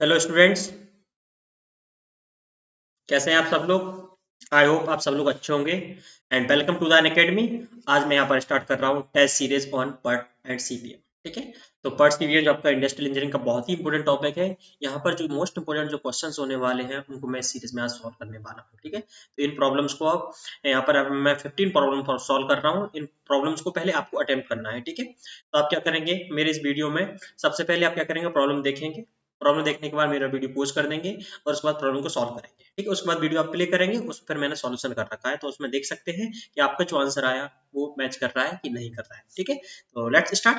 Hello students, कैसे हैं आप सब लोग। आई होप आप सब लोग अच्छे होंगे and welcome to the Unacademy. आज मैं यहाँ पर स्टार्ट कर रहा हूँ test series on PERT and CPM. ठीक है, तो पर्ट सीपीएम जो आपका इंडस्ट्रियल इंजीनियरिंग का बहुत ही इंपॉर्टेंट टॉपिक है। यहाँ पर जो मोस्ट इंपॉर्टेंट जो क्वेश्चंस होने वाले हैं उनको मैं इस सीरीज में आज सॉल्व करने वाला हूँ। ठीक है, तो इन प्रॉब्लम्स को आप यहाँ पर अब मैं 15 प्रॉब्लम सॉल्व कर रहा हूँ। इन प्रॉब्लम्स को पहले आपको अटेम्प्ट करना है। ठीक है, तो आप क्या करेंगे मेरे इस वीडियो में, सबसे पहले आप क्या करेंगे, प्रॉब्लम देखेंगे। प्रॉब्लम देखने के बाद मेरा वीडियो पोस्ट कर देंगे और उसके बाद प्रॉब्लम को सॉल्व करेंगे। ठीक है, उसके बाद वीडियो आप प्ले करेंगे, उस पर मैंने सॉल्यूशन कर रखा है, तो उसमें देख सकते हैं कि आपका जो आंसर आया वो मैच कर रहा है कि नहीं कर रहा है। ठीक है, तो let's start.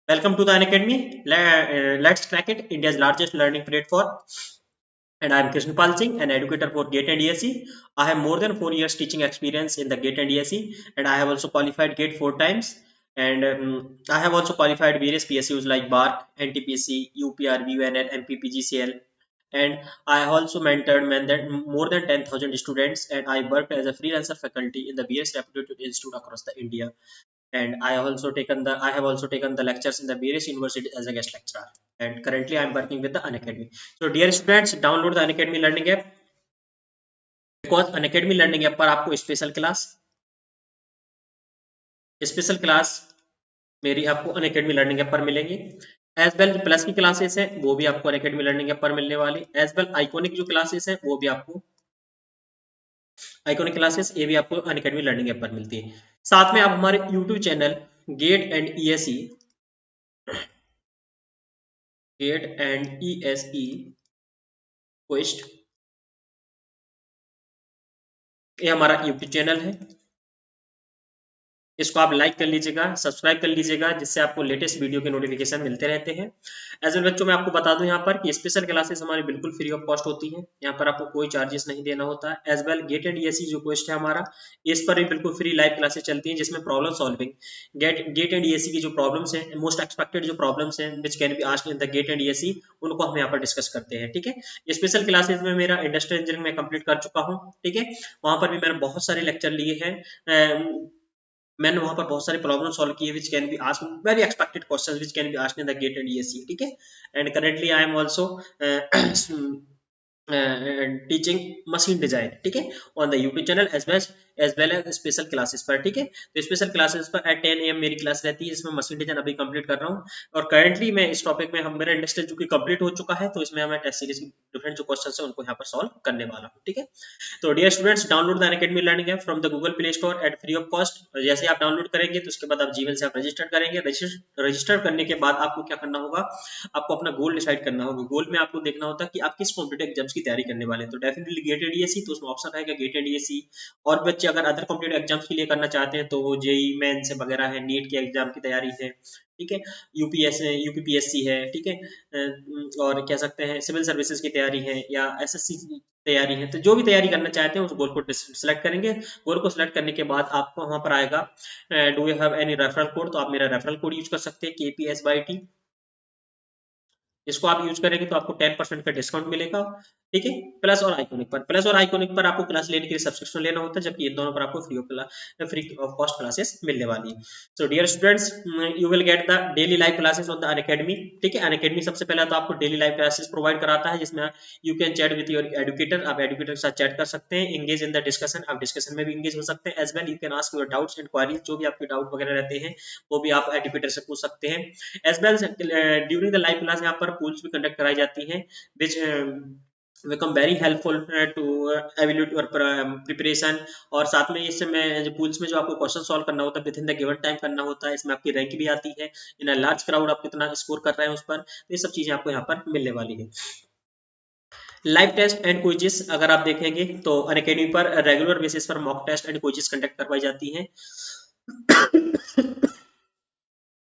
Welcome to the Unacademy. Let's crack it, India's largest learning platform, and I am Krishnapal Singh, an educator for GATE and ESE. I have more than 4 years teaching experience in the GATE and ESE, and I have also qualified GATE 4 times. And I have also qualified various PSUs like BARC, NTPC, UPR, VUNL, MPPGCL. And I have also mentored more than 10,000 students, and I worked as a freelancer faculty in the various reputed institute across the India. And I have also taken the lectures in the various universities as a guest lecturer. And currently I am working with the Unacademy. So dear students, download the Unacademy learning app, because Unacademy learning app पर आपको special class मेरी आपको Unacademy learning app पर मिलेंगी। As well जो plus की classes हैं वो भी आपको Unacademy लर्निंग ऐप पर मिलने वाली। एज वेल आइकॉनिक जो क्लासेस हैं वो भी आपको आइकॉनिक क्लासेस ये भी आपको Unacademy लर्निंग ऐप पर मिलती है। साथ में आप हमारे YouTube channel GATE and ESE quest, ये हमारा यूट्यूब चैनल है। इसको आप लाइक कर लीजिएगा, सब्सक्राइब कर लीजिएगा, जिससे आपको लेटेस्ट वीडियो के नोटिफिकेशन मिलते रहते हैं। एज वेल बच्चों, मैं आपको बता दूं यहाँ पर कि स्पेशल क्लासेस हमारी बिल्कुल फ्री ऑफ कॉस्ट होती हैं। यहाँ पर आपको कोई चार्जेस नहीं देना होता है। As well GATE and ESE जो क्वेस्ट है हमारा, इस पर भी बिल्कुल फ्री लाइव क्लासेस चलती हैं, जिसमें problem solving GATE and ESE की जो प्रॉब्लम्स हैं, मोस्ट एक्सपेक्टेड जो प्रॉब्लम्स हैं which can be asked in the GATE and ESE, उनको हम यहाँ पर डिस्कस करते हैं। ठीक है, स्पेशल क्लासेस में मेरा इंडस्ट्रियल इंजीनियरिंग में कंप्लीट कर चुका हूँ। ठीक है, वहां पर भी मैंने बहुत सारे लेक्चर लिए हैं। मैंने वहां पर बहुत सारे प्रॉब्लम सॉल्व किए which can be asked, very expected questions which can be asked in the GATE and ESE. ठीक है, and currently I am also teaching machine design. ठीक है, on the YouTube channel as well as special classes पर। ठीक है, तो special classes पर at 10 AM मेरी क्लास रहती है, जिसमें मशीन डिजाइन अभी कंप्लीट कर रहा हूँ। और करंटली मैं इस टॉपिक में, हम मेरा इंडस्ट्री जो कि कंप्लीट हो चुका है, तो इसमें मैं टेस्ट सीरीज की डिफरेंट जो क्वेश्चन है उनको यहाँ पर सॉल्व करने वाला हूँ। ठीक है, तो dear students, download the Unacademy learning app from the Google Play Store at free of cost. जैसे आप डाउनलोड करेंगे तो उसके बाद आप जीमेल से आप रजिस्टर करेंगे। रजिस्टर करने के बाद आपको क्या करना होगा, आपको अपना गोल डिसाइड करना होगा। गोल में आपको देखना होता है कि आप किस कॉम्पिटेटिव एग्जाम्स की तैयारी करने वाले हैं। तो डेफिनेटली गेटेड ईएसई, तो उसमें ऑप्शन रहेगा गेटेड ईएसई। और बच्चे अगर अदर कॉम्पिटेटिव एग्जाम्स के लिए करना चाहते हैं तो वो जेई मेंस वगैरह है, नीट के एग्जाम की तैयारी है। ठीक है, यूपीपीएससी है। ठीक है, और कह सकते हैं सिविल सर्विसेज की तैयारी है या एसएससी की तैयारी है। तो जो भी तैयारी करना चाहते हैं उस गोल को सिलेक्ट करेंगे। गोल को सिलेक्ट करने के बाद आपको वहां पर आएगा do you have any referral code, तो आप मेरा रेफरल कोड यूज कर सकते हैं KPSYT। इसको आप यूज करेंगे तो आपको 10% का डिस्काउंट मिलेगा। ठीक है, प्लस और आइकॉनिक पर आपको क्लास लेने के लिए सब्सक्रिप्शन लेना होता है, जबकि इन दोनों पर आपको फ्री ऑफ कॉस्ट क्लासेस मिलने वाली है। So dear students, you will get the daily live classes on the Unacademy. ठीक है, अनअकैडमी सबसे पहले तो आपको डेली लाइव क्लासेस प्रोवाइड कराता है, जिसमें you can chat with your educator, आप एडुकेटर के साथ चैट कर सकते हैं। एंगेज इन द डिस्कशन, आप डिस्कशन में भी एंगेज हो सकते हैं। As well you can ask your doubts and queries, जो भी आपके डाउट वगैरह रहते हैं वो भी आप एडुकेटर से पूछ सकते हैं। As well during the live class यहाँ पर पूल्स भी कंडक्ट कराई जाती हैं, which become very helpful to evaluate your preparation। और साथ में इसमें जो पूल्स में जो आपको क्वेश्चन सॉल्व करना होता है with in the given time करना होता है, इसमें आपकी रैंक भी आती है। इन अ लार्ज क्राउड आप कितना स्कोर कर रहे हैं उस पर, तो ये सब चीजें आपको यहाँ पर मिलने वाली है। लाइव टेस्ट एंड क्विजेस अगर आप देखेंगे तो अनअकैडमी पर रेगुलर बेसिस पर mock test and quizzes conduct करवाई जाती हैं,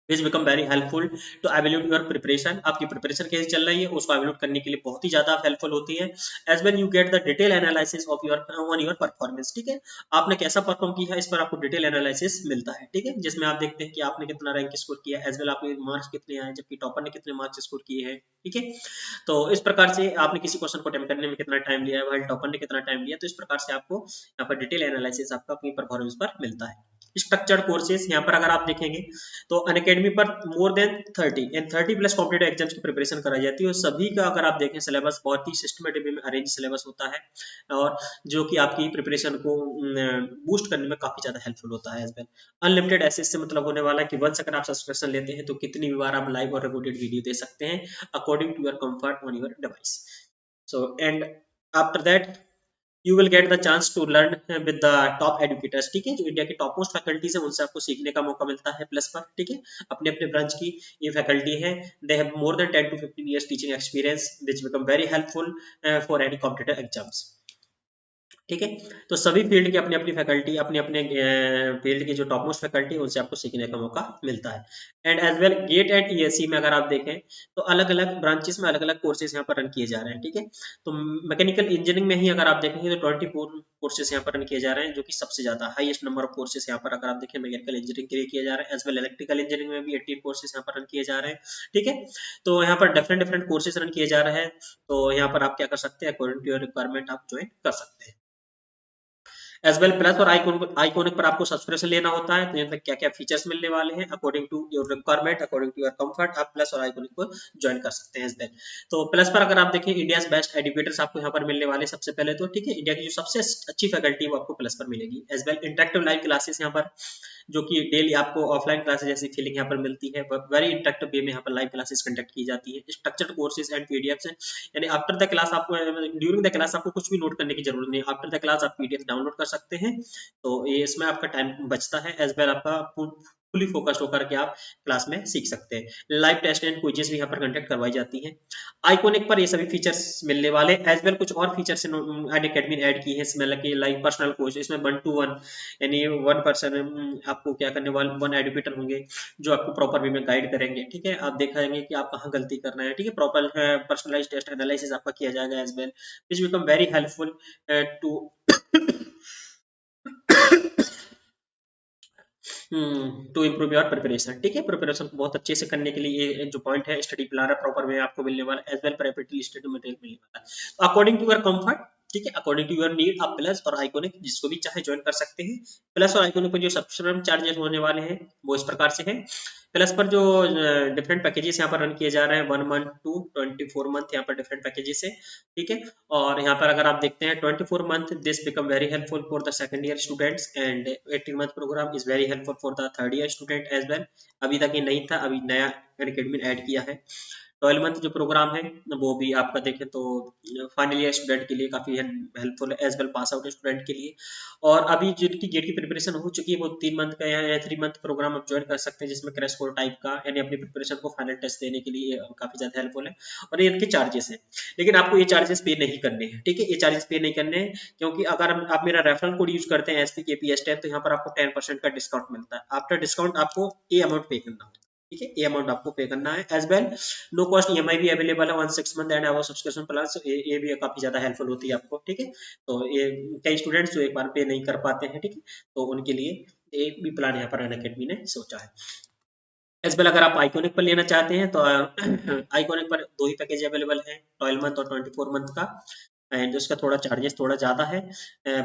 which become very helpful to evaluate your preparation। आपकी प्रिपरेशन कैसे चल रही है उसको evaluate करने के लिए बहुत ही ज्यादा हेल्पफुल होती है। as well you get the detail analysis of your on your performance। ठीक है, आपने कैसा परफॉर्म किया है इस पर आपको डिटेल एनालिसिस मिलता है। ठीक है, जिसमें आप देखते हैं कि आपने कितना रैंक स्कोर किया, एज वेल आपके मार्क्स कितने आए, जबकि टॉपर ने कितने मार्क्स स्कोर किए हैं। ठीक है, तो इस प्रकार से आपने किसी क्वेश्चन को अटेम्प्ट करने में कितना टाइम लिया है, वाइल टॉपर ने कितना टाइम लिया, तो इस प्रकार से आपको यहाँ पर डिटेल एनालिसिस आपका अपनी परफॉर्मेंस पर मिलता है। स्ट्रक्चर्ड कोर्सेज यहाँ पर अगर आप देखेंगे तो अनअकैडमी पर more than 30 plus competitive exams की प्रिपरेशन कराई जाती है, और सभी का अगर आप देखें सिलेबस बहुत ही सिस्टमेटिक वे में अरेंज सिलेबस होता है, और जो कि आपकी प्रिपरेशन को बूस्ट करने में काफी ज्यादा हेल्पफुल होता है एज वेल। अनलिमिटेड एक्सेस से मतलब होने वाला है कि वंस अगर आप सब्सक्रिप्शन लेते हैं तो कितनी भी बार आप लाइव और रिकॉर्डेड वीडियो दे सकते हैं according to your comfort on your device. So and after that you will get the chance to learn with the top educators, ठीक है, जो इंडिया की टॉप मोस्ट फैकल्टीज है उनसे आपको सीखने का मौका मिलता है प्लस पर, ठीक है। अपने अपने ब्रांच की ये फैकल्टी है, they have more than 10 to 15 years teaching experience which become very helpful for any competitive exams, ठीक है। तो सभी फील्ड की अपनी अपनी फैकल्टी, अपने अपने फील्ड की जो टॉप मोस्ट फैकल्टी है उनसे आपको सीखने का मौका मिलता है। And as well GATE and ESC में अगर आप देखें तो अलग अलग ब्रांचेस में अलग अलग कोर्सेज यहाँ पर रन किए जा रहे हैं, ठीक है। तो मैकेनिकल इंजीनियरिंग में ही अगर आप देखेंगे तो 24 कोर्सेज यहाँ पर रन किए जा रहे हैं, जो कि सबसे ज्यादा हाईएस्ट नंबर ऑफ कोर्सेज यहाँ पर अगर आप देखें मैकेनिकल इंजीनियरिंग के लिए किया जा रहा है। एज वेल इलेक्ट्रिकल इंजीनियरिंग में भी 18 कोर्सेज यहाँ पर रन किए जा रहे हैं, ठीक है। तो यहाँ पर डिफरेंट डिफरेंट कोर्सेज रन किए जा रहे हैं, तो यहाँ पर आप क्या कर सकते हैं, अकॉर्डिंग टू योर रिक्वायरमेंट आप ज्वाइन कर सकते हैं। एज वेल प्लस और आइकॉनिक पर आपको सब्सक्रिप्शन लेना होता है, तो यहाँ तक क्या क्या फीचर्स मिलने वाले हैं according to your requirement, according to your comfort, आप प्लस और आइकॉनिक को ज्वाइन कर सकते हैं एज वेल। तो प्लस पर अगर आप देखें इंडिया बेस्ट एजुकेटर्स आपको यहाँ पर मिलने वाले सबसे पहले तो, ठीक है, इंडिया की जो सबसे अच्छी फैकल्टी है वो आपको प्लस पर मिलेगी। As well interactive live classes यहाँ पर, जो कि डेली आपको ऑफलाइन क्लासेस जैसी फीलिंग यहाँ पर मिलती है, वेरी इंटरेक्टिव वे में यहाँ पर लाइव क्लासेस कंडक्ट की जाती है। स्ट्रक्चर्ड कोर्सेज एंड पीडीएफ, यानी आफ्टर द क्लास आपको, ड्यूरिंग द क्लास आपको कुछ भी नोट करने की जरूरत नहीं है, आफ्टर द क्लास आप पीडीएफ डाउनलोड कर सकते हैं, तो ये इसमें आपका टाइम बचता है, एज वेल आपका फुली फोकस्ड होकर के आप क्लास में सीख सकते हैं। लाइव टेस्ट एंड क्विजेस भी यहाँ पर कंडक्ट करवाई जाती हैं। आइकॉनिक पर ये सभी फीचर्स मिलने वाले, एज वेल कुछ और फीचर्स अनअकैडमी ने ऐड की है इसमें, मतलब कि लाइव पर्सनल कोच, इसमें 1 to 1 यानी 1 पर्सन आपको क्या करने वाले, 1 एडुकेटर होंगे जो आपको प्रॉपर वे में गाइड करेंगे, ठीक है। आप देखेंगे कि आप कहाँ गलती कर रहे हैं, ठीक है। प्रॉपर पर्सनलाइज टेस्ट एनालिसिस आपका किया जाएगा as well, which become very helpful to to improve your preparation, ठीक है। प्रिपरेशन को बहुत अच्छे से करने के लिए ये जो पॉइंट है, स्टडी प्लान है प्रॉपर वे आपको मिलने वाला है, as well preparatory study material मिलने वाला है। तो अकॉर्डिंग टू योर कंफर्ट, ठीक है, अकॉर्डिंग टू योर नीड आप प्लस और आइकॉनिक जिसको भी चाहे ज्वाइन कर सकते हैं। प्लस और आइकॉनिक पर जो सब्सक्रिप्शन चार्जेस होने वाले हैं वो इस प्रकार से है। प्लस पर जो डिफरेंट पैकेजेस यहाँ पर रन किए जा रहे हैं, 1 मंथ टू 24 मंथ यहाँ पर डिफरेंट पैकेजेस है, ठीक है। और यहाँ पर अगर आप देखते हैं 24 month, this become very helpful for the second year students, and 18 month program is very helpful for the third year student as well. अभी तक ये नहीं था, अभी नया अकेडमी ऐड किया है। 12 मंथ जो प्रोग्राम है वो भी आपका देखें तो फाइनल ईयर स्टूडेंट के लिए काफी हेल्पफुल है, as well pass out student के लिए। और अभी जिनकी गेट की प्रिपरेशन हो चुकी है वो 3 मंथ का या 3 मंथ प्रोग्राम आप ज्वाइन कर सकते हैं, जिसमें क्रैश कोर्स टाइप का, यानी अपनी प्रिपरेशन को फाइनल टेस्ट देने के लिए काफी ज्यादा हेल्पफुल है। और ये इनके चार्जेस है, लेकिन आपको ये चार्जेस पे नहीं करने हैं, ठीक है। ये चार्जेस पे नहीं करने हैं क्योंकि अगर आप मेरा रेफरल कोड यूज करते हैं एसपी के पी एस 10, तो यहाँ पर आपको 10% का डिस्काउंट मिलता है। आफ्टर डिस्काउंट आपको ये अमाउंट पे करना होता है, ठीक है, ये अमाउंट आपको पे करना है as well. No cost EMI भी अवेलेबल है on 6 month and our subscription plan, ये भी काफी ज्यादा हेल्पफुल होती है आपको, ठीक है। तो ये कई स्टूडेंट्स जो एक बार पे नहीं कर पाते हैं, ठीक है, तो उनके लिए एक भी प्लान यहाँ पर अनअकैडमी ने सोचा है। एज वेल अगर आप आइकॉनिक पर लेना चाहते हैं तो आइकॉनिक पर दो ही पैकेज अवेलेबल है, 12 मंथ और 24 मंथ का, एंड उसका थोड़ा चार्जेस थोड़ा ज़्यादा है,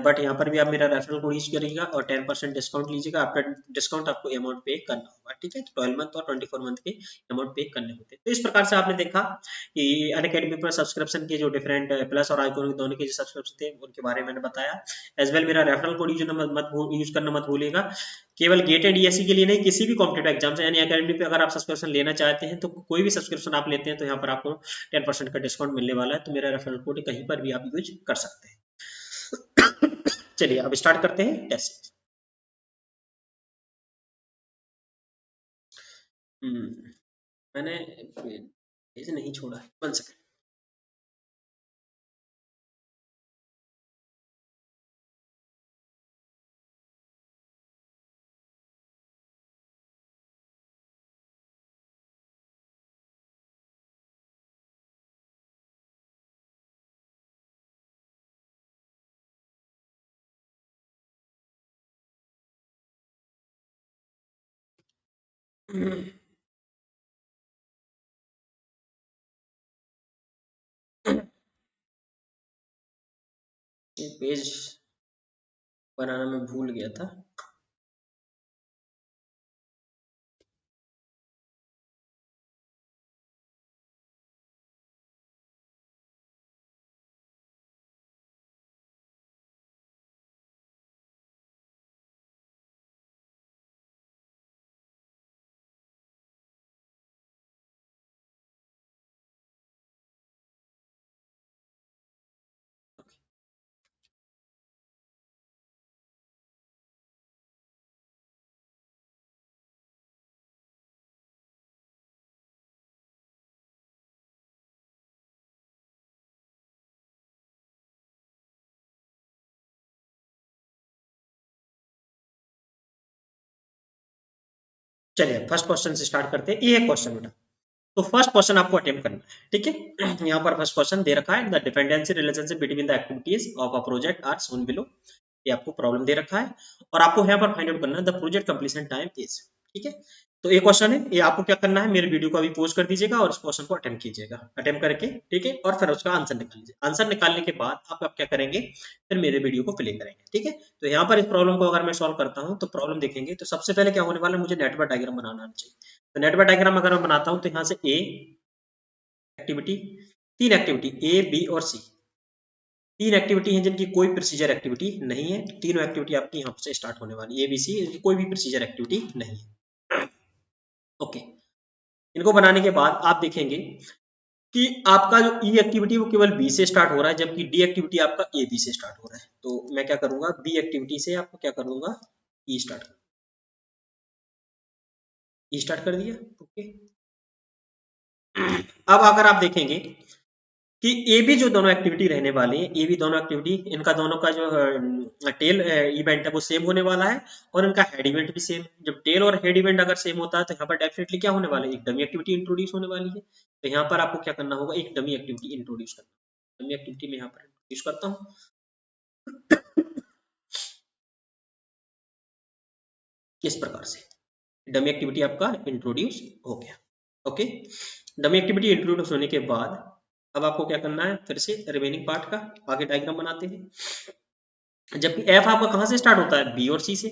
बट यहाँ पर भी आप मेरा रेफरल कोड यूज करिएगा और 10% डिस्काउंट लीजिएगा। आफ्टर डिस्काउंट आपको अमाउंट पे करना होगा, ठीक है। 12 मंथ और 24 मंथ के अमाउंट पे करने होते हैं। तो इस प्रकार से आपने देखा कि अनअकैडमी पर सब्सक्रिप्शन के जो डिफरेंट प्लस और आइकॉनिक दोनों के जो सब्सक्रिप्शन थे उनके बारे में मैंने बताया। एज वेल मेरा रेफरल कोड यूज करना मत भूलिएगा, केवल गेटेड ईएससी के लिए नहीं, किसी भी कॉम्पिटेटिव एग्जाम यानी अकेडमी पे अगर आप सब्सक्रिप्शन लेना चाहते हैं तो कोई भी सब्सक्रिप्शन आप लेते हैं तो यहाँ पर आपको 10% का डिस्काउंट मिलने वाला है। तो मेरा रेफरल कोड कहीं पर भी आप यूज कर सकते हैं। चलिए अब स्टार्ट करते हैं टेस्ट। मैंने पेज नहीं छोड़ा है, 1 सेकंड। ये पेज बनाना मैं भूल गया था। चलिए फर्स्ट क्वेश्चन से स्टार्ट करते हैं। ये एक क्वेश्चन बेटा, तो फर्स्ट क्वेश्चन आपको अटेम्प्ट करना है, ठीक है। यहाँ पर फर्स्ट क्वेश्चन दे रखा है, the dependency relationship between the activities of a project are shown below. ये आपको प्रॉब्लम दे रखा है और आपको यहाँ पर फाइंड आउट करना है the project completion time is, ठीक है। तो ये क्वेश्चन है, ये आपको क्या करना है, मेरे वीडियो को अभी पोस्ट कर दीजिएगा और इस क्वेश्चन को अटेम्प्ट कीजिएगा, अटेम्प्ट करके, ठीक है, और फिर उसका आंसर निकाल लीजिए। आंसर निकालने के बाद आप क्या करेंगे, फिर मेरे वीडियो को प्ले करेंगे, ठीक है। तो यहाँ पर इस प्रॉब्लम को अगर मैं सॉल्व करता हूँ तो प्रॉब्लम देखेंगे, तो सबसे पहले क्या होने वाला है, मुझे नेटवर्क डायग्राम बनाना आना चाहिए। तो नेटवर्क डायग्राम अगर मैं बनाता हूँ तो यहाँ से ए एक्टिविटी, तीन एक्टिविटी ए बी और सी, तीन एक्टिविटी हैं जिनकी कोई प्रोसीजर एक्टिविटी नहीं है। तीनों एक्टिविटी आपकी यहाँ से स्टार्ट होने वाली है, ए बी सी, कोई भी प्रोसीजर एक्टिविटी नहीं है। ओके, इनको बनाने के बाद आप देखेंगे कि आपका जो ई एक्टिविटी वो केवल बी से स्टार्ट हो रहा है, जबकि डी एक्टिविटी आपका ए बी से स्टार्ट हो रहा है। तो मैं क्या करूंगा, बी एक्टिविटी से आपको क्या कर दूंगा, ई स्टार्ट, ई स्टार्ट कर दिया। ओके, अब अगर आप देखेंगे कि ए बी जो दोनों एक्टिविटी रहने वाली है, ए बी दोनों एक्टिविटी, इनका दोनों का जो टेल इवेंट है वो सेम होने वाला है और इनका हेड इवेंट भी सेम। जब टेल और हेड इवेंट अगर सेम होता है तो यहाँ पर डेफिनेटली क्या होने वाला है, एक डमी एक्टिविटी इंट्रोड्यूस होने वाली है। तो यहाँ पर आपको क्या करना होगा, एक डमी एक्टिविटी इंट्रोड्यूस करना। डमी एक्टिविटी में यहाँ पर इंट्रोड्यूस करता हूँ किस प्रकार से, डमी एक्टिविटी आपका इंट्रोड्यूस हो गया। ओके, डमी एक्टिविटी इंट्रोड्यूस होने के बाद अब आपको क्या करना है, फिर से रिमेनिंग पार्ट का आगे डायग्राम बनाते हैं। जबकि एफ आपका कहाँ से स्टार्ट होता है, बी और सी से।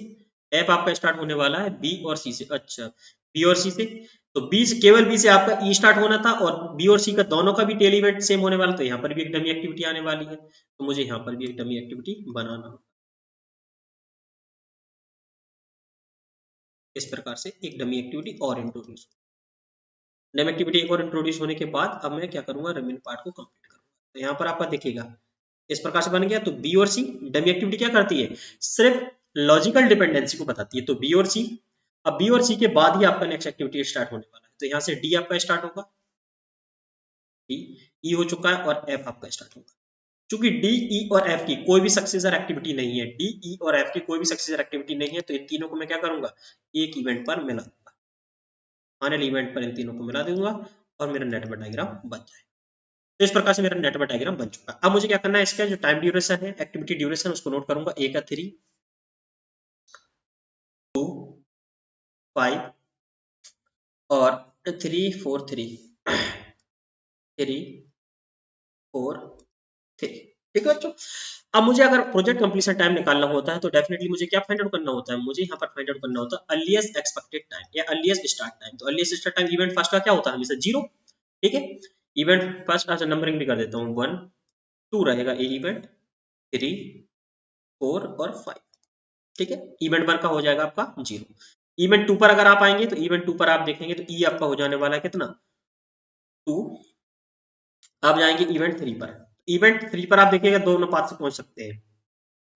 एफ आपका स्टार्ट होने वाला है बी और सी से। अच्छा, बी और सी से, तो बी से, केवल बी से आपका ई स्टार्ट होना था और बी और सी का दोनों का भी टेल इवेंट सेम होने वाला, तो यहाँ पर भी एक डमी एक्टिविटी आने वाली है। तो मुझे यहाँ पर भी एक डमी एक्टिविटी बनाना हो, इस प्रकार से एक डमी एक्टिविटी और इंट्रोड्यूस। डमी एक्टिविटी एक और इंट्रोड्यूस होने के बाद अब मैं क्या करूंगा, रिमेनिंग पार्ट को कंप्लीट करूंगा। तो यहाँ पर आपका देखिएगा इस प्रकार से बन गया। तो बी और सी, डमी एक्टिविटी क्या करती है, सिर्फ लॉजिकल डिपेंडेंसी को बताती है। तो बी और सी, अब बी और सी के बाद ही आपका नेक्स्ट एक्टिविटी स्टार्ट होने वाला है। तो यहाँ से डी आपका स्टार्ट होगा, डी, ई हो चुका है और एफ आपका स्टार्ट होगा। चूंकि डी, ई और एफ की कोई भी सक्सेसर एक्टिविटी नहीं है, डी, ई और एफ की कोई भी सक्सेसर एक्टिविटी नहीं है, तो इन तीनों को मैं क्या करूंगा, एक इवेंट पर मिला दूंगा, फाइनल इवेंट पर इन तीनों को मिला दूंगा और मेरा नेटवर्क डायग्राम बन जाएगा। तो इस प्रकार से मेरा नेटवर्क डायग्राम बन चुका है। अब मुझे क्या करना है, इसका जो टाइम ड्यूरेशन है, एक्टिविटी ड्यूरेशन, उसको नोट करूंगा। ए का 3, 2, 5 और 3, 4, 3, 3, 4, 3, ठीक है बच्चों। अब मुझे अगर प्रोजेक्ट कंप्लीशन टाइम निकालना होता है तो डेफिनेटली मुझे क्या फाइंड आउट करना होता है, मुझे यहाँ पर फाइंड आउट करना होता है अर्लीस्ट एक्सपेक्टेड टाइम या अर्लीस्ट स्टार्ट टाइम। तो earliest start time event first का क्या होता है, हमेशा 0, ठीक है। इवेंट फर्स्ट, अच्छा नंबरिंग भी कर देता हूँ, 1, 2 रहेगा ए इवेंट, 3, 4 और 5, ठीक है। इवेंट 1 का हो जाएगा आपका 0। इवेंट 2 पर अगर आप आएंगे तो इवेंट 2 पर आप देखेंगे तो ई आपका हो जाने वाला है कितना, 2। आप जाएंगे इवेंट 3 पर, इवेंट 3 पर आप देखिएगा दोनों पाथ से पहुंच सकते हैं,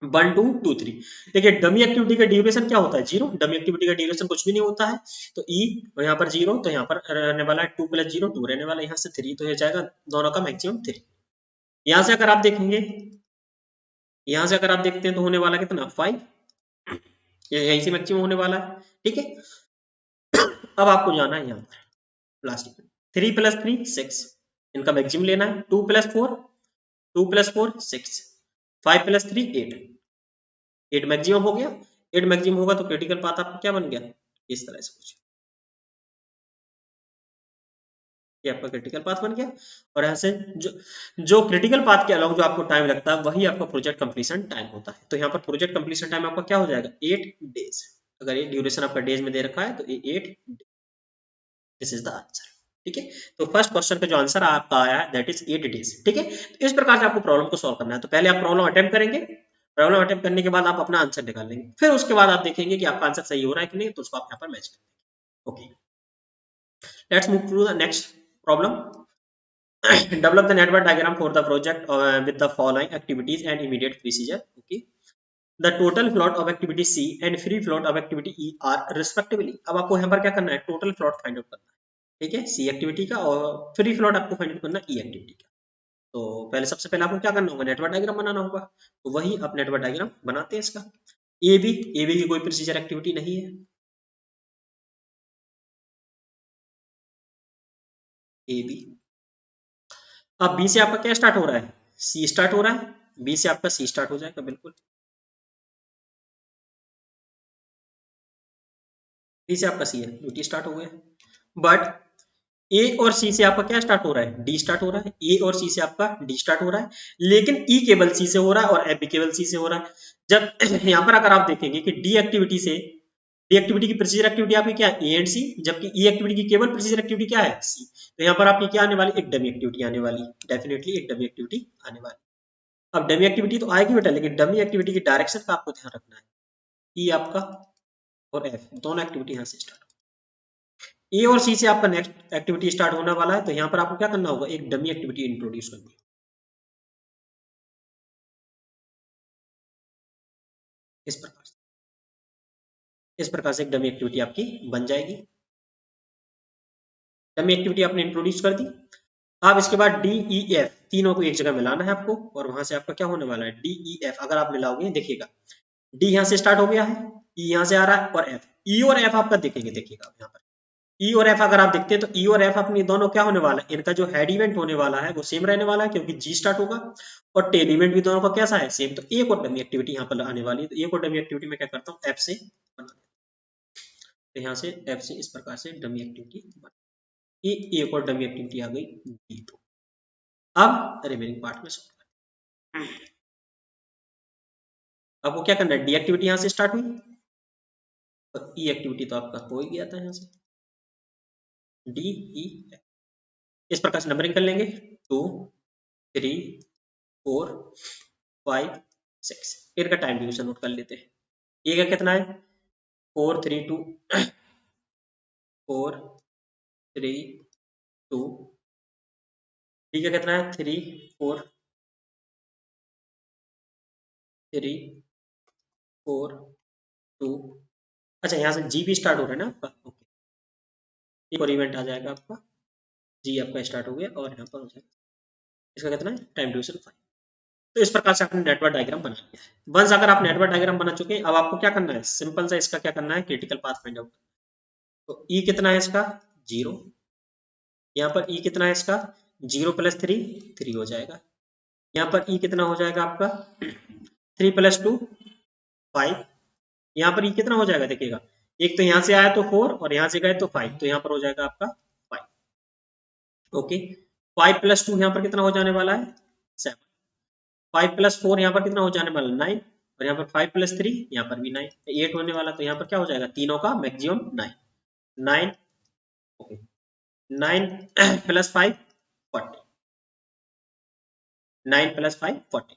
1, 2, 2, 3। देखिए डमी एक्टिविटी का ड्यूरेशन क्या होता है, 0। डमी एक्टिविटी का ड्यूरेशन कुछ भी नहीं होता है। तो ई और यहाँ पर 0, तो यहाँ पर रहने वाला है 2 + 0, 2 रहने वाला है, यहाँ से 3, तो हो जाएगा दोनों का मैक्सिमम 3। यहाँ से अगर आप देखेंगे, यहाँ से अगर आप देखते हैं तो होने वाला कितना, 5, यहीं से मैक्सिमम होने वाला है, ठीक है। अब आपको जाना है यहाँ पर लास्ट में, 3 + 3 6, इनका मैक्सिमम लेना है। 2 + 4, 2 + 4 6, 5 + 3 8, 8 मैक्सिमम हो गया। 8 मैक्सिमम होगा तो क्रिटिकल पाथ आपका क्या बन गया, इस तरह से कुछ, ये आपका क्रिटिकल पाथ बन गया। और यहाँ से जो जो क्रिटिकल पाथ के अलावा जो आपको टाइम लगता है वही आपका प्रोजेक्ट कंप्लीशन टाइम होता है। तो यहाँ पर प्रोजेक्ट कंप्लीशन टाइम आपका क्या हो जाएगा, 8 डेज। अगर ये ड्यूरेशन आपका डेज में दे रखा है तो ये 8, दिस इज द आंसर, ठीक है। तो फर्स्ट क्वेश्चन का जो आंसर आपका आया है दैट इज 8 डेज, ठीक है। तो इस प्रकार से आपको प्रॉब्लम को सॉल्व करना है। तो पहले आप प्रॉब्लम अटेम्प्ट करेंगे, प्रॉब्लम अटेम्प्ट करने के बाद आप अपना आंसर निकाल लेंगे, फिर उसके बाद आप देखेंगे कि आपका आंसर सही हो रहा है कि नहीं, तो उसको आप यहाँ पर मैच करेंगे। Okay, let's move to the next problem. Develop the network diagram for the project with the following activities and immediate procedure. Okay, the total float of activity C and free float of activity E are respectively. अब आपको यहाँ पर क्या करना है, total float find out करना है, ठीक है, सी एक्टिविटी का, और फ्री फ्लॉट आपको फाइंड आउट करना है ई एक्टिविटी का। तो पहले सबसे पहले आपको क्या करना होगा, नेटवर्क डायग्राम बनाना होगा। तो वही आप नेटवर्क डायग्राम बनाते हैं इसका। ए बी की कोई प्रोसीजर एक्टिविटी नहीं है, ए बी। अब बी से आपका क्या स्टार्ट हो रहा है, सी स्टार्ट हो रहा है, बी से आपका सी स्टार्ट हो जाएगा बिल्कुल, बी से आपका सी है, ड्यूटी स्टार्ट हो गया। बट ए और सी से आपका क्या स्टार्ट हो रहा है, डी स्टार्ट हो रहा है, ए और सी से आपका डी स्टार्ट हो रहा है, लेकिन ई केवल सी से हो रहा है और एफ भी केवल सी से हो रहा है। जब यहाँ पर अगर आप देखेंगे कि डी एक्टिविटी से, डी एक्टिविटी की प्रेसीजर एक्टिविटी आपकी क्या है, ए एंड सी, जबकि ई एक्टिविटी की केवल प्रेसीजर एक्टिविटी क्या है, सी। तो यहाँ पर आपकी क्या आने वाली, एक डमी एक्टिविटी आने वाली, डेफिनेटली एक डमी एक्टिविटी आने वाली। अब डमी एक्टिविटी तो आएगी बेटा, लेकिन डमी एक्टिविटी की डायरेक्शन का आपको ध्यान रखना है, ई आपका और एफ दोनों एक्टिविटी यहाँ से स्टार्ट, ए और सी से आपका नेक्स्ट एक्टिविटी स्टार्ट होने वाला है, तो यहाँ पर आपको क्या करना होगा, एक डमी एक्टिविटी इंट्रोड्यूस करनी है। इस प्रकार से, इस प्रकार से एक डमी एक्टिविटी आपकी बन जाएगी। डमी एक्टिविटी आपने इंट्रोड्यूस कर दी। अब इसके बाद डी ई एफ तीनों को एक जगह मिलाना है आपको, और वहां से आपका क्या होने वाला है, डी ई एफ। अगर आप मिलाओगे देखिएगा, डी यहाँ से स्टार्ट हो गया है, ई यहाँ से आ रहा है, और एफ, ई और एफ आपका देखेंगे, देखिएगा यहाँ पर ई और एफ अगर आप देखते हैं तो ई और एफ अपनी दोनों क्या होने वाला है, इनका जो हेड इवेंट होने वाला है वो सेम रहने वाला है, क्योंकि जी स्टार्ट होगा, और टेल इवेंट भी दोनों का कैसा है, सेम। तो एक और डमी एक्टिविटी यहाँ पर आने वाली है, तो एक और डमी एक्टिविटी में क्या करता हूँ, एफ से बना, तो यहाँ से एफ से इस प्रकार से डमी एक्टिविटी बना, ये एक और डमी एक्टिविटी आ गई डी। तो अब रिमेनिंग पार्ट में सॉल्व करते हैं। अब वो क्या करना है, डी एक्टिविटी यहाँ से स्टार्ट हुई, और ई एक्टिविटी तो आपका हो ही गया था यहाँ से, डी ई। इस प्रकार से नंबरिंग कर लेंगे, 2 3 4 5 6। इनका टाइम ड्यूरेशन नोट कर लेते हैं। ए का कितना है, 4 3 2 4 3 2। डी का कितना है, 3 4 3 4 2। अच्छा, यहाँ से जी भी स्टार्ट हो रहा है ना आपका, ओके, एक और इवेंट आ जाएगा आपका, जी आपका स्टार्ट हो गया, और यहाँ पर हो जाएगा, इसका कितना है, टाइम ड्यूरेशन 5। तो इस प्रकार से आपने नेटवर्क डायग्राम बना लिया है। वंस अगर आप नेटवर्क डायग्राम बना चुके हैं, अब आपको क्या करना है, सिंपल सा इसका क्या करना है, क्रिटिकल पाथ फाइंड आउट। तो ई कितना है इसका, 0। यहाँ पर ई कितना है इसका, 0 + 3 3 हो जाएगा। यहाँ पर ई कितना हो जाएगा आपका, 3 + 2 5। यहाँ पर ई कितना हो जाएगा, देखिएगा, एक तो यहाँ से आया तो 4, और यहाँ से गए तो 5, तो यहाँ पर हो जाएगा आपका 5। ओके, 5 + 2 यहाँ पर कितना हो जाने वाला है, 7। 5 + 4 यहाँ पर कितना हो जाने वाला है, 9, और यहाँ पर 5 + 3 यहाँ पर भी 9, 8 होने वाला, तो यहाँ पर क्या हो जाएगा, तीनों का मैक्सिमम 9 9। ओके, 9 + 5 40, 9 + 5 40।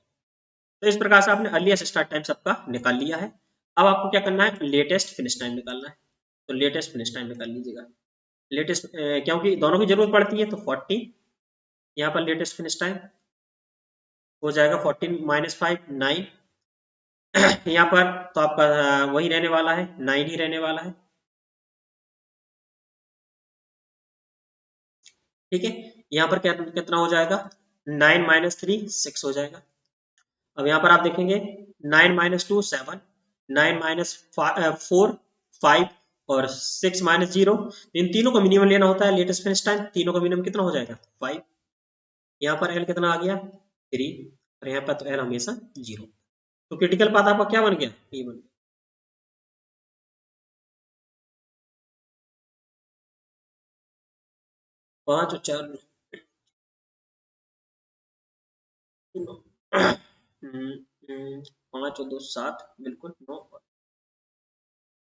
तो इस प्रकार से आपने अर्लीस्ट स्टार्ट टाइम सबका निकाल लिया है। अब आपको क्या करना है, लेटेस्ट फिनिश टाइम निकालना है। तो लेटेस्ट फिनिश टाइम निकाल लीजिएगा, लेटेस्ट, क्योंकि दोनों की जरूरत पड़ती है, तो 40 यहाँ पर लेटेस्ट फिनिश टाइम हो जाएगा, 14 - 5 9। यहाँ पर तो आपका वही रहने वाला है, 9 ही रहने वाला है, ठीक है। यहाँ पर क्या कितना हो जाएगा, 9 - 3 6 हो जाएगा। अब यहाँ पर आप देखेंगे, 9 - 2 7, 9 - 4 5, और 6 - 0। इन तीनों को मिनिमम लेना होता है, लेटेस्ट फिनिश टाइम, तीनों का मिनिमम कितना हो जाएगा, 5। यहाँ पर एल कितना आ गया, 3, और यहाँ पर तो एल हमेशा 0। तो क्रिटिकल पाथ आपका क्या बन गया, ये बन गया। 5 और 4 5 और 2 7, बिल्कुल 9।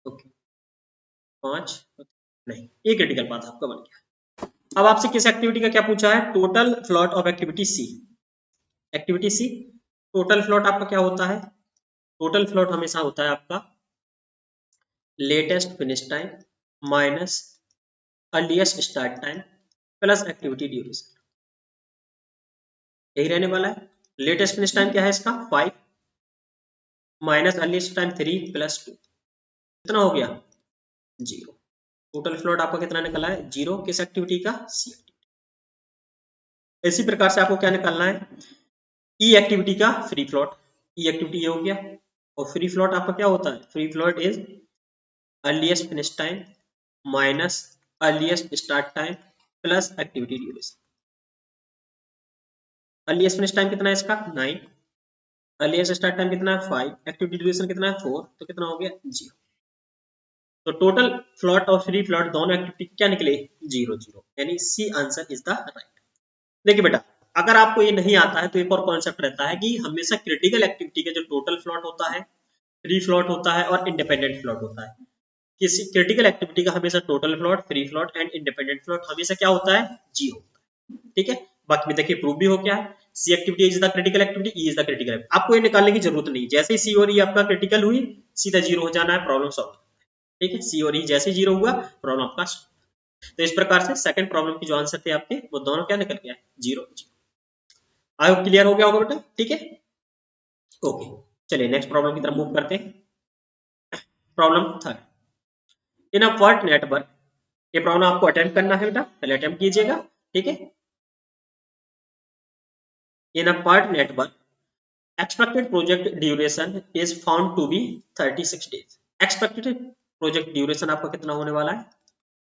ओके, 5 नहीं, ये क्रिटिकल पाथ आपका बन गया। अब आपसे किस एक्टिविटी का क्या पूछा है, total float of activity C. Activity C, total float आपका क्या होता है, टोटल फ्लॉट हमेशा होता है आपका latest finish time minus earliest start time plus activity duration, यही रहने वाला है। लेटेस्ट फिनिश टाइम क्या है इसका, 5 माइनस अर्लीस्ट टाइम 3 + 2, कितना हो गया, 0। टोटल फ्लॉट आपका कितना निकला है, 0, किस एक्टिविटी का, सी एक्टिविटी। इसी प्रकार से आपको क्या निकालना है, ई एक्टिविटी का फ्री फ्लॉट, ई एक्टिविटी ये हो गया, और फ्री फ्लॉट आपका क्या होता है, free float is earliest finish time minus earliest start time plus activity duration. Earliest finish time कितना है इसका 9, अर्लीस्ट स्टार्ट टाइम कितना है 5, एक्टिविटी ड्यूरेशन कितना है 4, तो कितना हो गया 0। तो टोटल फ्लॉट और फ्री फ्लॉट दोनों एक्टिविटी क्या निकले 0 0, यानी C answer is the right. देखिए बेटा, अगर आपको ये नहीं आता है तो एक और कॉन्सेप्ट रहता है कि हमेशा क्रिटिकल एक्टिविटी का जो टोटल फ्लॉट होता है, फ्री फ्लॉट होता है और इंडिपेंडेंट फ्लॉट होता है। किसी क्रिटिकल एक्टिविटी का हमेशा total float, free float and independent float हमेशा क्या होता है 0 होता है, ठीक है। बाकी में देखिए प्रूफ भी हो क्या है, C activity is the critical activity, E is the critical. आपको ये निकालने की जरूरत नहीं, जैसे ही सी और ई आपका क्रिटिकल हुई सीधा 0 हो जाना है, प्रॉब्लम सॉल्व, ठीक है। सी और ई जैसे 0 हुआ प्रॉब्लम आपका। तो इस प्रकार से सेकंड प्रॉब्लम की जो आंसर थे आपके वो दोनों क्या निकल गया 0 0। आई होप क्लियर हो गया होगा बेटा, ठीक है ओके। चलिए नेक्स्ट प्रॉब्लम की तरफ मूव करते हैं। Problem third, in a PERT network, ये प्रॉब्लम आपको अटेम्प्ट करना है बेटा, पहले अटेम्प्ट कीजिएगा, ठीक है। In a PERT network expected project duration is found to be 36 days। expected project duration आपका कितना होने वाला है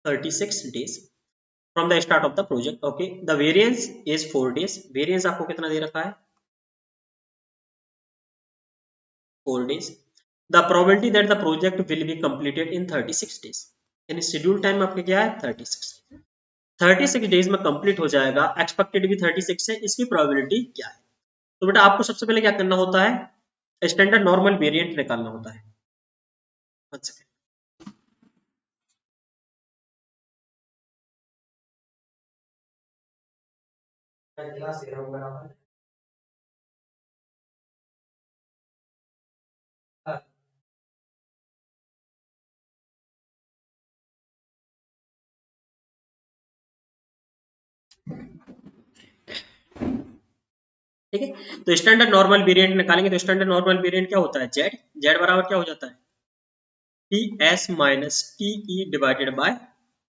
36 days from the start of the project, okay। the variance is 4 days, variance आपको कितना दे रखा है 4 days। the probability that the project will be completed in 36 days, यानी शेड्यूल टाइम आपका क्या है 36, 36 डेज में कंप्लीट हो जाएगा, एक्सपेक्टेड भी 36 है, इसकी प्रोबेबिलिटी क्या है। तो बेटा आपको सबसे पहले क्या करना होता है, स्टैंडर्ड नॉर्मल वेरिएंट निकालना होता है। वन सेकेंड, ठीक है। तो स्टैंडर्ड नॉर्मल वेरिएंट निकालेंगे, तो स्टैंडर्ड नॉर्मल वेरिएंट क्या होता है जेड, जेड बराबर क्या हो जाता है T S minus T E divided by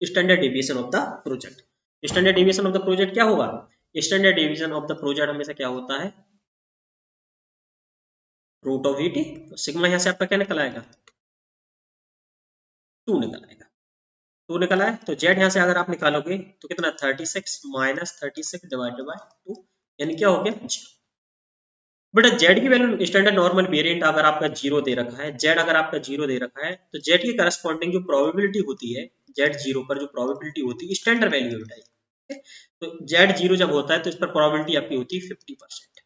standard deviation of the project. Standard deviation of the project क्या होगा, standard deviation of the project हमेशा क्या होता है रूट ऑफ ईटी। तो सिग्मा यहाँ से आपका क्या निकल आएगा 2 निकल आएगा, 2 निकल आए। तो जेड यहाँ से अगर आप निकालोगे तो कितना 36 माइनस 36 डिवाइडेड बाय 2, यानी क्या हो गया 0। बेटा जेड की वैल्यू स्टैंडर्ड नॉर्मल वेरिएंट अगर आपका 0 दे रखा है, जेड अगर आपका 0 दे रखा है, तो जेड की करस्पॉन्डिंग जो प्रोबेबिलिटी होती है जेड 0 पर जो प्रोबेबिलिटी होती है स्टैंडर्ड वैल्यू है बेटा, तो जेड 0 जब होता है तो इस पर प्रोबेबिलिटी आपकी होती है 50%,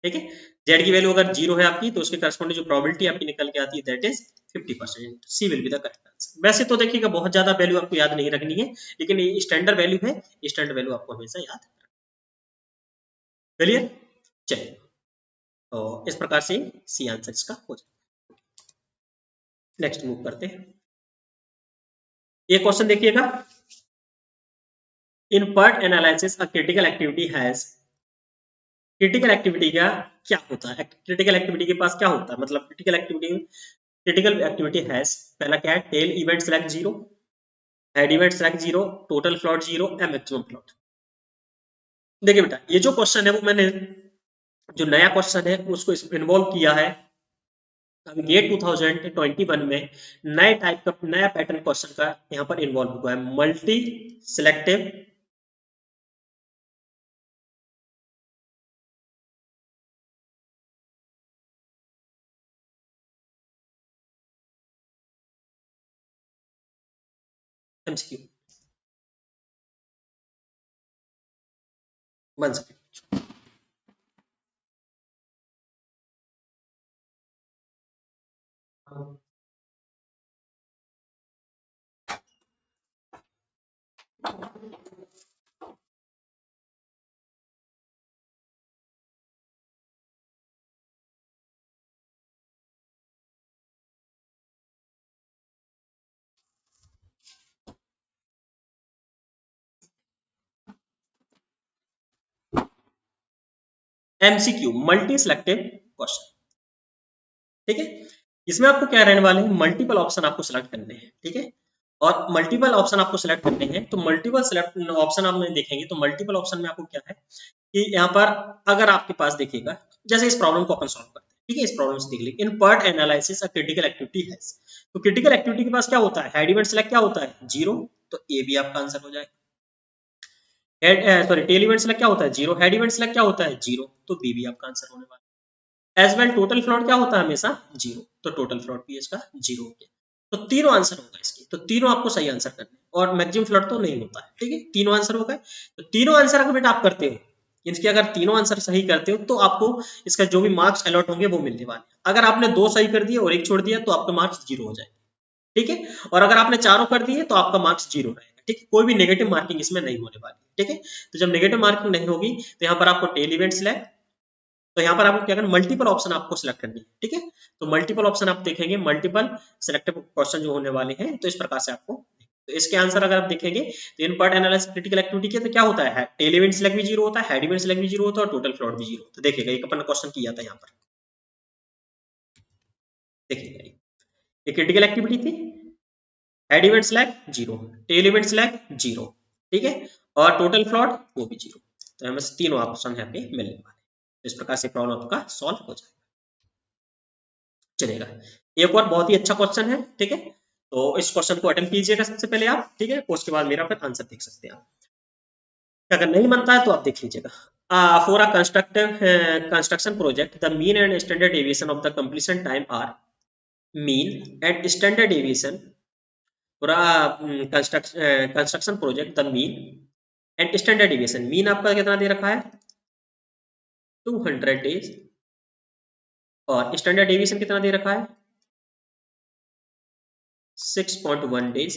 ठीक है। जेड की वैल्यू अगर 0 है आपकी तो उसके करस्पॉन्डिंग जो प्रोबेबिलिटी आपकी निकल के आती है that is 50%, C will be the correct answer. वैसे तो देखिएगा बहुत ज्यादा वैल्यू आपको याद नहीं रखनी है, लेकिन ये स्टैंडर्ड वैल्यू है, स्टैंडर्ड वैल्यू आपको हमेशा याद रखना। क्लियर, चलिए तो इस प्रकार से सी आंसर इसका हो जाए। नेक्स्ट मूव करते हैं, ये क्वेश्चन देखिएगा, in PERT analysis a critical activity has, critical activity का क्या होता है, क्रिटिकल एक्टिविटी के पास क्या होता है, मतलब क्रिटिकल एक्टिविटी हैज, पहला क्या है tail event select 0, head event select 0, total float 0 and maximum float. देखिए बेटा ये जो क्वेश्चन है वो मैंने जो नया क्वेश्चन है उसको इन्वॉल्व किया है अभी गेट 2021 में, नए टाइप का नया पैटर्न क्वेश्चन का यहाँ पर इन्वॉल्व हुआ है, multi selective MCQ. One second, MCQ multi selective question, ठीक है। इसमें आपको क्या रहने वाले हैं, मल्टीपल ऑप्शन आपको सिलेक्ट करने हैं, ठीक है। और मल्टीपल ऑप्शन आपको सिलेक्ट करने हैं, तो मल्टीपल सिलेक्ट ऑप्शन आप देखेंगे तो मल्टीपल ऑप्शन में आपको क्या है कि यहाँ पर अगर आपके पास देखिएगा, जैसे इस प्रॉब्लम को अपन सॉल्व करते हैं, ठीक है। इस प्रॉब्लम से देख लीजिए, in part analysis a critical activity है, तो क्रिटिकल एक्टिविटी के पास क्या होता है हेड इवेंट सेलेक्ट क्या होता है 0, तो ए भी आपका आंसर हो जाएगा, head sorry tail event select क्या होता है 0, हेड इवेंट सेलेक्ट क्या होता है 0, तो बी भी आपका आंसर होने वाला है। एज वेल टोटल फ्लॉट क्या होता है हमेशा 0, तो टोटल फ्लॉट भी इसका 0 हो गया। तो तीनों आंसर होगा इसके, तो तीनों आपको सही आंसर करने हैं। और मैक्सिमम फ्लॉट तो नहीं होता है, ठीक है, तीनों आंसर हो गए। तो तीनों आंसर अगर बेटा आप करते हो, इसके अगर तीनों आंसर सही करते हो तो आपको इसका जो भी मार्क्स अलॉट होंगे वो मिलने वाले हैं। अगर आपने दो सही कर दिए और एक छोड़ दिया तो आपके मार्क्स 0 हो जाएंगे, ठीक है। और अगर आपने चारों कर दिए तो आपका मार्क्स 0 रहेगा, ठीक है, कोई भी नेगेटिव मार्किंग इसमें नहीं होने वाली, ठीक है। तो जब नेगेटिव मार्किंग नहीं होगी तो यहाँ पर आपको टेल इवेंट सिलेक्ट, तो यहाँ पर आपको क्या करना, मल्टीपल ऑप्शन आपको सिलेक्ट करनी है, ठीक है। तो मल्टीपल ऑप्शन आप देखेंगे, मल्टीपल सिलेक्टिव क्वेश्चन जो होने वाले हैं, तो इस प्रकार से आपको, तो इसके आंसर अगर आप देखेंगे तो in part analysis critical activity के तो क्या होता है, टेल इवेंट सिलेक्ट भी 0 होता है, हेड इवेंट सिलेक्ट भी 0 होता है और टोटल फ्लॉट भी 0 होता है। देखिएगा एक अपन क्वेश्चन किया था यहाँ पर, देखिएगा ये क्रिटिकल एक्टिविटी थी, head event select 0, tail event select 0, ठीक है, और टोटल फ्लॉट वो भी 0। तो हमें तीनों ऑप्शन यहाँ पे मिलने वाले हैं। इस प्रकार से प्रॉब्लम आपका सॉल्व हो जाएगा, चलेगा। एक और बहुत ही अच्छा क्वेश्चन है, ठीक है, तो इस क्वेश्चन को अटेम्प्ट कीजिएगा सबसे पहले आप, ठीक है, उसके बाद मेरा फिर आंसर देख सकते हैं आप। अगर नहीं बनता है तो आप देख लीजिएगा। For a construction project the mean and standard deviation of the completion time are, mean and standard deviation for a construction project the mean and standard deviation, mean आपका कितना दे रखा है 200 डेज, और स्टैंडर्ड डेविएशन कितना दे रखा है 6.1 days.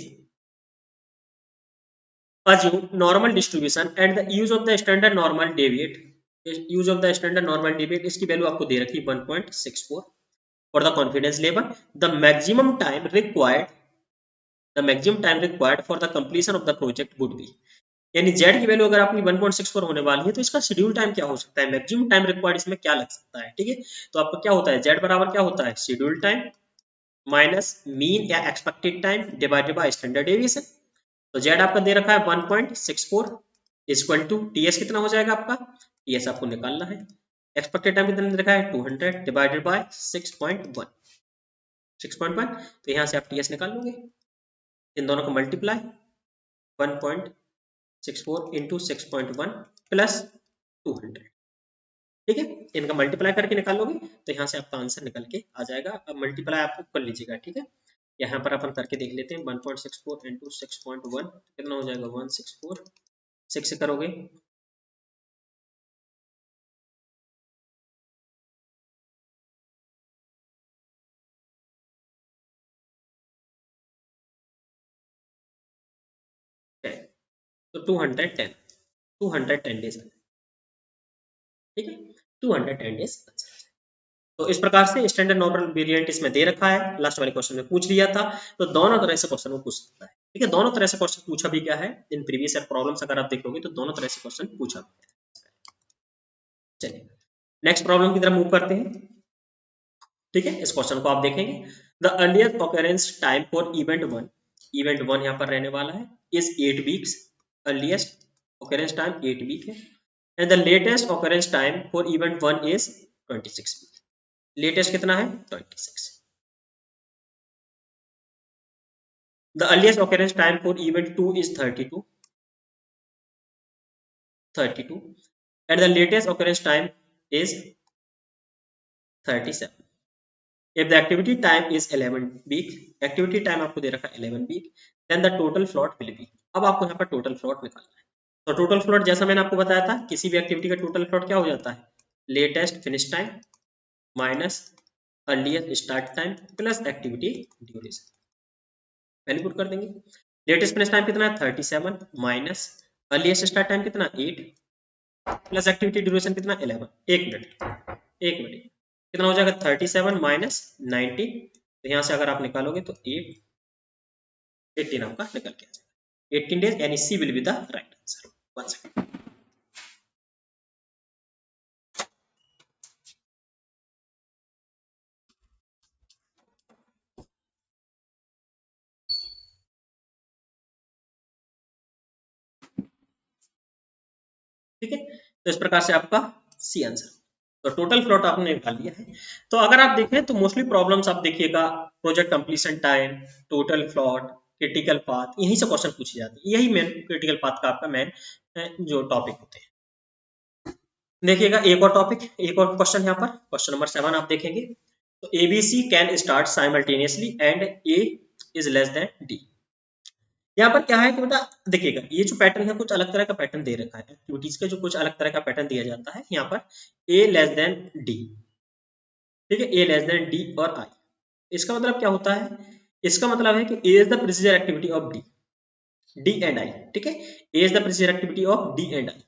Assume normal distribution and the use of the standard normal deviate, use of the standard normal deviate इसकी value आपको दे रखी 1.64 for the confidence level, the maximum time required, the maximum time required for the completion of the project would be, यानी z की value अगर आपकी 1.64 होने वाली है तो इसका शेड्यूल टाइम क्या हो सकता है, मैक्सिमम टाइम रिक्वायर्ड इसमें क्या लग सकता है, ठीक है। तो आपका क्या होता है z बराबर क्या होता है शेड्यूल टाइम माइनस मीन या expected time divided by standard deviation. तो z आपका दे रखा है 1.64 इक्वल टू टीएस कितना हो जाएगा आपका, टीएस आपको निकालना है, एक्सपेक्टेड टाइम कितना दे रखा है 200 डिवाइडेड बाय 6.1, 6.1, तो यहाँ से आप टीएस निकाल लोगे, इन दोनों को मल्टीप्लाई 1.64 इंटू 6.1 प्लस 200, ठीक है, इनका मल्टीप्लाई करके निकाल लोगे तो यहाँ से आपका आंसर निकल के आ जाएगा। अब मल्टीप्लाई आप कर लीजिएगा, ठीक है, यहाँ पर अपन करके देख लेते हैं 1.64 इंटू 6.1 कितना हो जाएगा 164, 6 से करोगे तो 210, 210 डेज, ठीक है, 210 डेज। तो इस प्रकार से स्टैंडर्ड नॉर्मल वेरिएंट इसमें दे रखा है, लास्ट वाले क्वेश्चन में पूछ लिया था। तो दोनों तरह से क्वेश्चन वो पूछ सकता है, ठीक है, दोनों तरह से क्वेश्चन पूछा भी गया है इन प्रीवियस ईयर प्रॉब्लम्स, अगर आप देखोगे तो दोनों तरह से क्वेश्चन पूछा गया है। चलिए नेक्स्ट प्रॉब्लम की तरफ मूव करते हैं, ठीक है, इस क्वेश्चन को आप देखेंगे, the earliest occurrence time for event one यहाँ पर रहने वाला है is 8 weeks, earliest occurrence time 8 week है, and the latest occurrence time for event one is 26 week, latest कितना है 26, the earliest occurrence time for event 2 is 32, and the latest occurrence time is 37. If the activity time is 11 week, activity time आपको दे रखा है 11 week, then the total float will be, अब आपको यहाँ पर total float निकालना है। तो total float जैसा मैंने आपको बताया था किसी भी एक्टिविटी का total float क्या हो जाता है latest finish time minus earliest start time plus activity duration, value put कर देंगे। लेटेस्ट फिनिश टाइम कितना है 37 माइनस अर्लीस्ट स्टार्ट टाइम कितना 8 प्लस एक्टिविटी ड्यूरेशन कितना 11, एक मिनट, एक मिनट, कितना हो जाएगा 37 माइनस 19, तो यहाँ से अगर आप निकालोगे तो 8 18 आपका निकल के आ जाएगा 18 डेज, यानी C will be the right answer. One second, ठीक है, तो इस प्रकार से आपका सी आंसर। तो टोटल फ्लॉट आपने निकाल लिया है। तो अगर आप देखें तो मोस्टली प्रॉब्लम्स आप देखिएगा project completion time, total float, critical path, यहीं से क्वेश्चन पूछे जाते हैं, यही मेन क्रिटिकल पाथ का आपका मेन जो टॉपिक होते हैं। देखिएगा एक और टॉपिक, एक और क्वेश्चन यहाँ पर, क्वेश्चन नंबर 7 आप देखेंगे। तो ABC can start simultaneously and A is less than D. यहाँ पर क्या है कि बेटा देखिएगा, ये जो पैटर्न है कुछ अलग तरह का पैटर्न दे रखा है, एक्टिविटीज का जो कुछ अलग तरह का पैटर्न दिया जाता है यहाँ पर ए लेस देन डी, ठीक है, ए लेस देन डी और आई। इसका मतलब क्या होता है, इसका मतलब है कि A is the procedure activity of D, D and I, ठीक है, A is the procedure activity of D and I,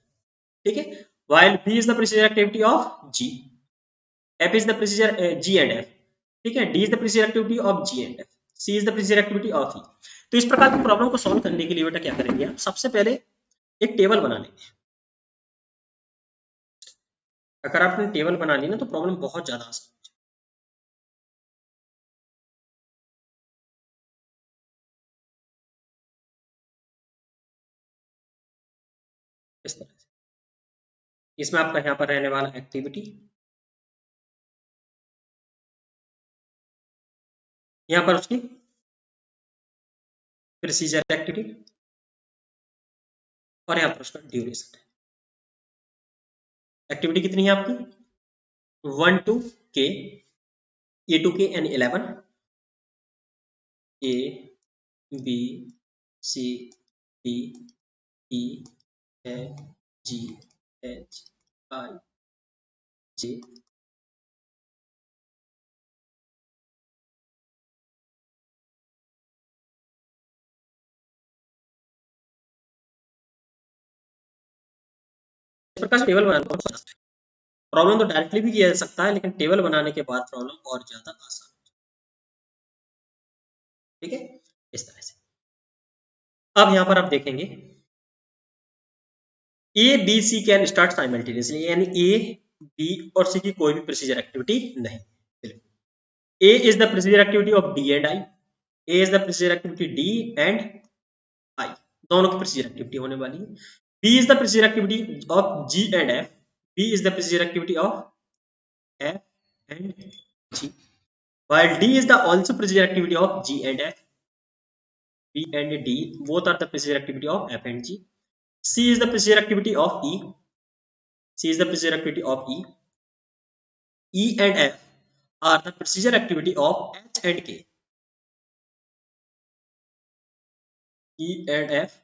ठीक है, while B is the precision activity of G, F is the precision G and F, ठीक है, D is the precision activity of G and F, C is the precision activity of E। तो इस प्रकार की problem को solve करने के लिए बेटा क्या करेंगे आप, सबसे पहले एक टेबल बना लेंगे। अगर आपने टेबल बना ली ना तो प्रॉब्लम बहुत ज्यादा आसान हो जाएगी। इस तरह से इसमें आपका यहाँ पर रहने वाला एक्टिविटी, यहाँ पर उसकी प्रिसीजर एक्टिविटी और यहाँ पर उसका ड्यूरेशन। एक्टिविटी कितनी है आपकी 1 to K, A to K and 11, A B C D E F G H I J। इस प्रकार से टेबल बनाना प्रॉब्लम तो डायरेक्टली भी किया जा सकता है, लेकिन टेबल बनाने के बाद प्रॉब्लम और ज्यादा आसान, ठीक है, इस तरह से। अब यहाँ पर आप देखेंगे A B C can start simultaneously, यानी ए बी और सी की कोई भी प्रोसीजर एक्टिविटी नहीं। A is the procedure activity of D and I, A is the procedure activity D and I, दोनों की प्रोसीजर एक्टिविटी होने वाली है। B is the procedure activity of G and F, B is the procedure activity of F and G, while D is the also procedure activity of G and F, B and D both are the procedure activity of F and G, C is the procedure activity of E, C is the procedure activity of E, E and F are the procedure activity of H and K, E and F,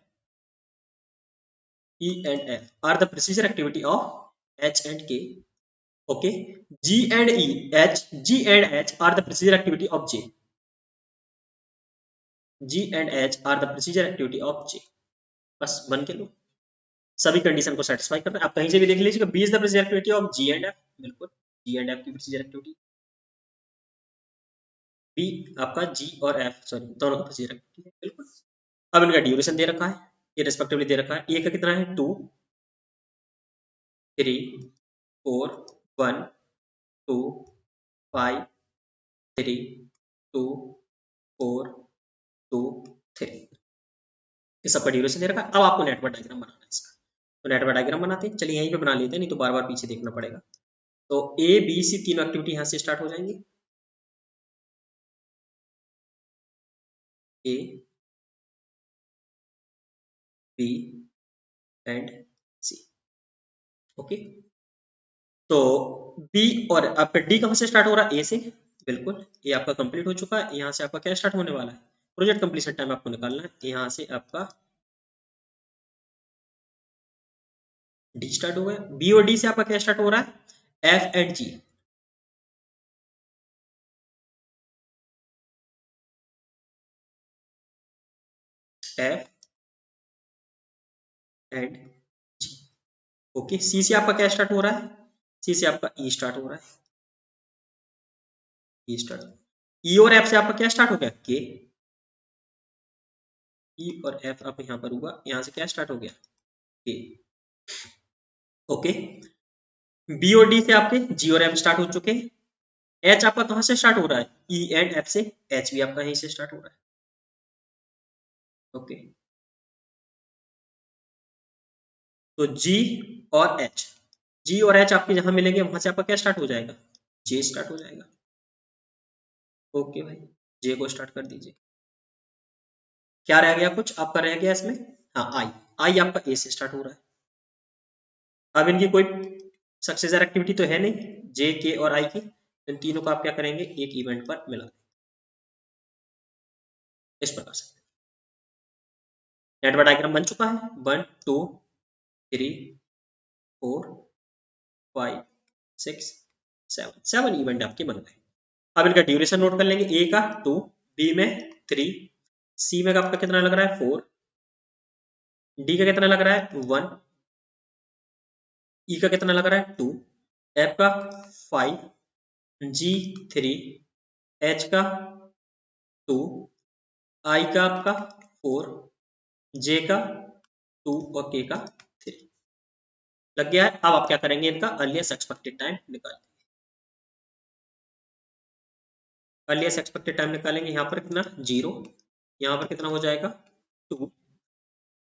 E and F are the procedure activity of H and K, okay, G and E, H, G and H are the procedure activity of J, G and H are the procedure activity of J। बस बन के लो, सभी condition को satisfy करना है। आप कहीं से भी देख लीजिएगा B is the procedure activity of G and F, बिल्कुल जी एंड एफ की प्रोसीजर एक्टिविटी, बी आपका जी और एफ सॉरी दोनों का प्रोसीजर एक्टिविटी है, बिल्कुल। अब इनका ड्यूरेशन दे रखा है, ये रिस्पेक्टिवली दे रखा है, ए का कितना है 2 3 4 1 2 5 3 2 4 2 3, ये सबका ड्यूरेशन दे रखा है। अब आपको नेटवर्क डायग्राम बनाना है इसका, तो नेटवर्क डायग्राम बनाते हैं, चलिए यहीं पे बना लेते हैं, नहीं तो बार बार पीछे देखना पड़ेगा। तो ए बी सी तीनों एक्टिविटी यहाँ से स्टार्ट हो जाएंगी, A B and C, okay. तो बी और आपका डी कहाँ से स्टार्ट हो रहा है, ए से, बिल्कुल ये आपका कंप्लीट हो चुका है। यहाँ से आपका क्या स्टार्ट होने वाला है, प्रोजेक्ट कंप्लीशन टाइम आपको निकालना है, यहाँ से आपका डी स्टार्ट हो गया, बी और डी से आपका क्या स्टार्ट हो रहा है, F and G, F and G, okay. C से आपका क्या स्टार्ट हो रहा है, सी से आपका ई स्टार्ट हो रहा है, ई स्टार्ट, ई और एफ से आपका क्या स्टार्ट हो गया, के, ई और एफ आपका यहाँ पर हुआ, यहाँ से क्या स्टार्ट हो गया, के, ओके। बी और डी से आपके जी और एफ स्टार्ट हो चुके हैं, एच आपका कहां से स्टार्ट हो रहा है, ई एंड एफ से, एच भी आपका यहीं से स्टार्ट हो रहा है, ओके। तो जी और एच, जी और एच आपके जहां मिलेंगे वहां से आपका क्या स्टार्ट हो जाएगा, जे स्टार्ट हो जाएगा, ओके भाई, जे को स्टार्ट कर दीजिए। क्या रह गया, कुछ आपका रह गया इसमें, हाँ आई, आई आपका ए से स्टार्ट हो रहा है। अब इनकी कोई सक्सेसर एक्टिविटी तो है नहीं, जे के और आई की, इन तीनों को आप क्या करेंगे, एक इवेंट पर मिला इस प्रकार से। नेटवर्क डायग्राम बन चुका है, 1 2 3 4 5 6 7, 7 इवेंट आपके बन गए। अब इनका ड्यूरेशन नोट कर लेंगे, ए का 2, बी में 3, सी में आपका कितना लग रहा है 4, डी का कितना लग रहा है 1, ई का कितना लग रहा है 2, एफ का 5, जी 3, एच का 2, आई का आपका 4, जे का 2 और के का 3 लग गया है। अब आप क्या करेंगे, इनका अर्लीस्ट एक्सपेक्टेड टाइम निकालेंगे। अर्लीस्ट एक्सपेक्टेड टाइम निकालेंगे, यहाँ पर कितना 0, यहाँ पर कितना हो जाएगा 2,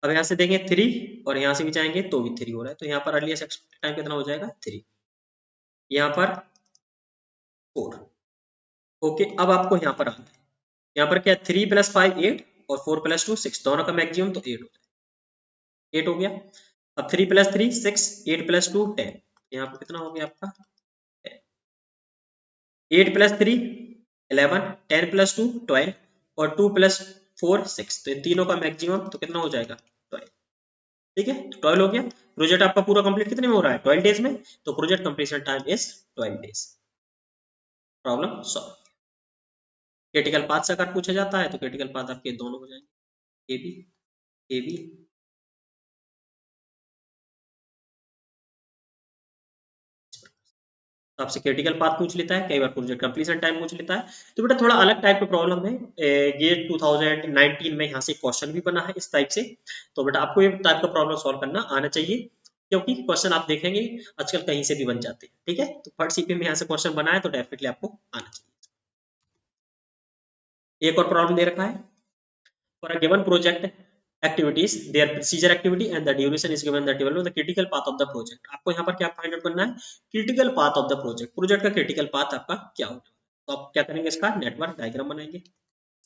अब यहाँ से देंगे 3 और यहाँ से भी जाएंगे तो भी 3 हो रहा है, तो यहाँ पर अर्लीस्ट एक्सपेक्टेड टाइम कितना हो जाएगा 3, यहाँ पर 4। ओके, अब आपको यहाँ पर आना है, यहाँ पर क्या 3 + 5 8 और 4 + 2 6, दोनों का मैक्सिमम तो 8 हो जाए, 8 हो गया। अब 3 + 3 6, 8 + 2 10, यहाँ पर कितना हो गया आपका 10, 8 + 3 11, 10 + 2 12 और 2 + 4 6, तो इन तीनों का मैक्सिमम तो कितना हो जाएगा 12। ठीक है, तो 12 हो गया। प्रोजेक्ट आपका पूरा कंप्लीट कितने में हो रहा है 12 डेज में, तो project completion time is 12 days. Problem solve. Critical path से अगर पूछा जाता है तो क्रिटिकल पाथ आपके दोनों हो जाएंगे, ए बी, तो आपसे क्रिटिकल पाथ पूछ लेता है, कई बार प्रोजेक्ट कंप्लीशन टाइम पूछ लेता है। तो बेटा थोड़ा अलग टाइप का प्रॉब्लम है, ये 2019 में यहाँ से क्वेश्चन भी बना है इस टाइप से, तो बेटा आपको ये टाइप का प्रॉब्लम सॉल्व करना आना चाहिए, क्योंकि क्वेश्चन आप देखेंगे आजकल कहीं से भी बन जाते हैं। ठीक है, तो फर्स्ट सीपी में यहाँ से क्वेश्चन बना है तो डेफिनेटली आपको आना चाहिए। एक और प्रॉब्लम दे रखा है, for a given project activities their procedure activity and the duration is given that develop the critical path of the project। आपको यहाँ पर क्या फाइंड आउट करना है, critical path of the project, project का क्रिटिकल पाथ आपका क्या होगा। तो आप क्या करेंगे, इसका नेटवर्क डायग्राम बनाएंगे।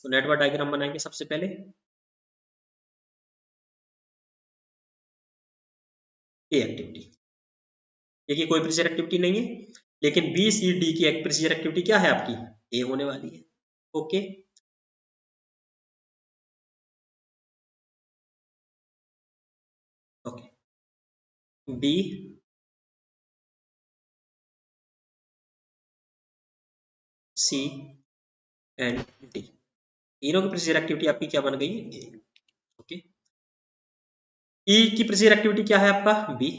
तो नेटवर्क डायग्राम बनाएंगे सबसे पहले, ए एक्टिविटी, देखिए कोई प्रोसीजर एक्टिविटी नहीं है, लेकिन बी सी डी की एक प्रोसीजर एक्टिविटी क्या है आपकी, ए होने वाली है। Okay, okay, B C and D, तीनों की प्रोसीजर एक्टिविटी आपकी क्या बन गई, ए। ओके, ई की प्रोसीजर एक्टिविटी क्या है आपका, बी,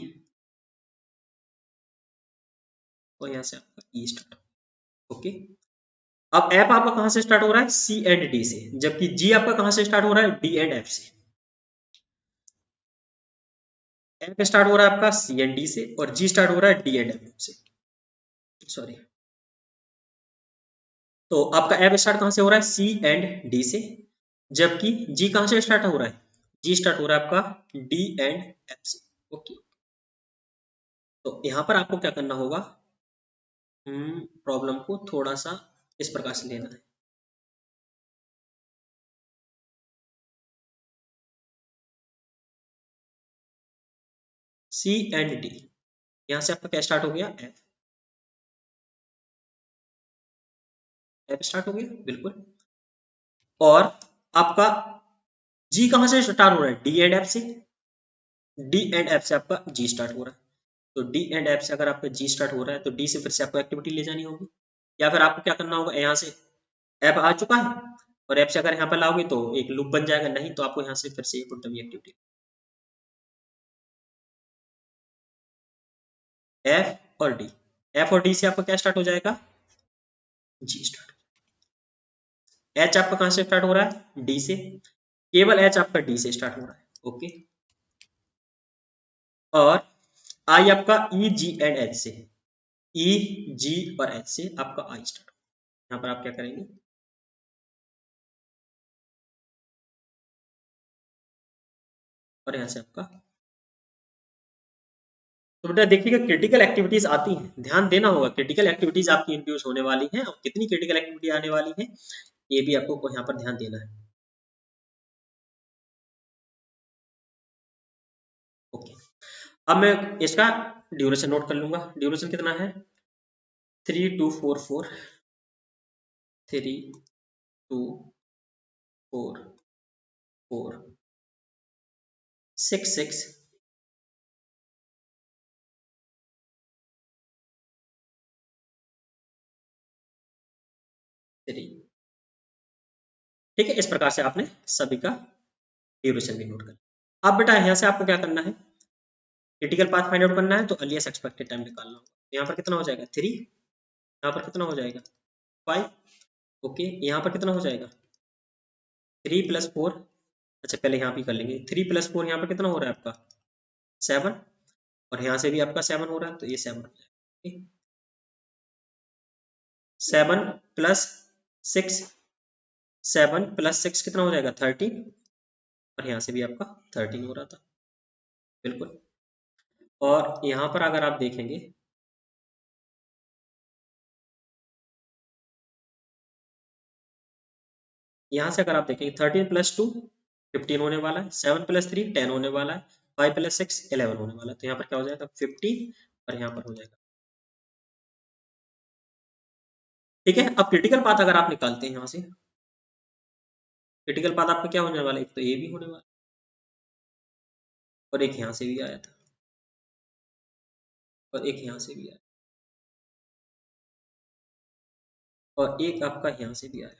और यहाँ से आपका ई स्टार्ट। ओके, अब एफ आपका कहां से स्टार्ट हो रहा है, सी एंड डी से, जबकि जी आपका कहां से स्टार्ट हो रहा है, डी एंड एफ से। एफ स्टार्ट हो रहा है आपका सी एंड डी से और जी स्टार्ट हो रहा है डी एंड एफ से, सॉरी। तो आपका एफ स्टार्ट कहां से हो रहा है, सी एंड डी से, जबकि जी कहां से स्टार्ट हो रहा है, जी स्टार्ट हो रहा है आपका डी एंड एफ से। ओके, तो यहां पर आपको क्या करना होगा, प्रॉब्लम को थोड़ा सा इस प्रकार से लेना है। सी एंड डी, यहां से आपका क्या स्टार्ट हो गया, एफ, एफ स्टार्ट हो गया बिल्कुल, और आपका जी कहां से स्टार्ट हो रहा है, डी एंड एफ से, डी एंड एफ से आपका जी स्टार्ट हो रहा है। तो डी एंड एफ से अगर आपका जी स्टार्ट हो रहा है तो डी से फिर से आपको एक्टिविटी ले जानी होगी, या फिर आपको क्या करना होगा, यहाँ से एफ आ चुका है और एफ से अगर यहाँ पर लाओगे तो एक लूप बन जाएगा, नहीं तो आपको यहाँ से फिर से एक डमी एक्टिविटी, एफ और डी, एफ और डी से आपका क्या स्टार्ट हो जाएगा, जी स्टार्ट। एच आपका कहां से स्टार्ट हो रहा है, डी से, केवल एच आपका डी से स्टार्ट हो रहा है। ओके, और आई आपका ई जी एंड एच से, ई जी और एच से आपका आई स्टार्ट। यहाँ पर आप क्या करेंगे, और यहाँ से आपका, तो बेटा देखिएगा क्रिटिकल एक्टिविटीज आती हैं, ध्यान देना होगा, क्रिटिकल एक्टिविटीज आपकी इंड्यूस होने वाली हैं और कितनी क्रिटिकल एक्टिविटी आने वाली है ये भी आपको यहाँ पर ध्यान देना है। अब मैं इसका ड्यूरेशन नोट कर लूंगा। ड्यूरेशन कितना है? 3244, 324466 3। ठीक है, इस प्रकार से आपने सभी का ड्यूरेशन भी नोट कर। अब बेटा यहाँ से आपको क्या करना है? क्रिटिकल पाथ फाइंड आउट करना है, तो अर्लीस्ट एक्सपेक्टेड टाइम निकालना होगा। यहाँ पर कितना हो जाएगा? 3। यहाँ पर कितना हो जाएगा? 5। ओके, यहाँ पर कितना हो जाएगा? 3 + 4। अच्छा, पहले यहाँ भी कर लेंगे। 3 + 4 यहाँ पर कितना हो रहा है आपका? 7। और यहाँ से भी आपका 7 हो रहा है, तो ये 7 हो जाएगा। 7 + 6, 7 + 6 कितना हो जाएगा? 13। और यहाँ से भी आपका 13 हो रहा था, बिल्कुल। और यहाँ पर अगर आप देखेंगे, यहाँ से अगर आप देखेंगे 13 + 2 15 होने वाला है, 7 + 3 10 होने वाला है, 5 + 6 11 होने वाला है। तो यहाँ पर क्या हो जाएगा? 15। और यहाँ पर हो जाएगा। ठीक है, अब क्रिटिकल पाथ अगर आप निकालते हैं यहाँ से, क्रिटिकल पाथ आपका क्या होने वाला है? एक तो ये भी होने वाला है, और एक यहाँ से भी आया था, और एक यहाँ से भी आया, और एक आपका यहाँ से भी आया।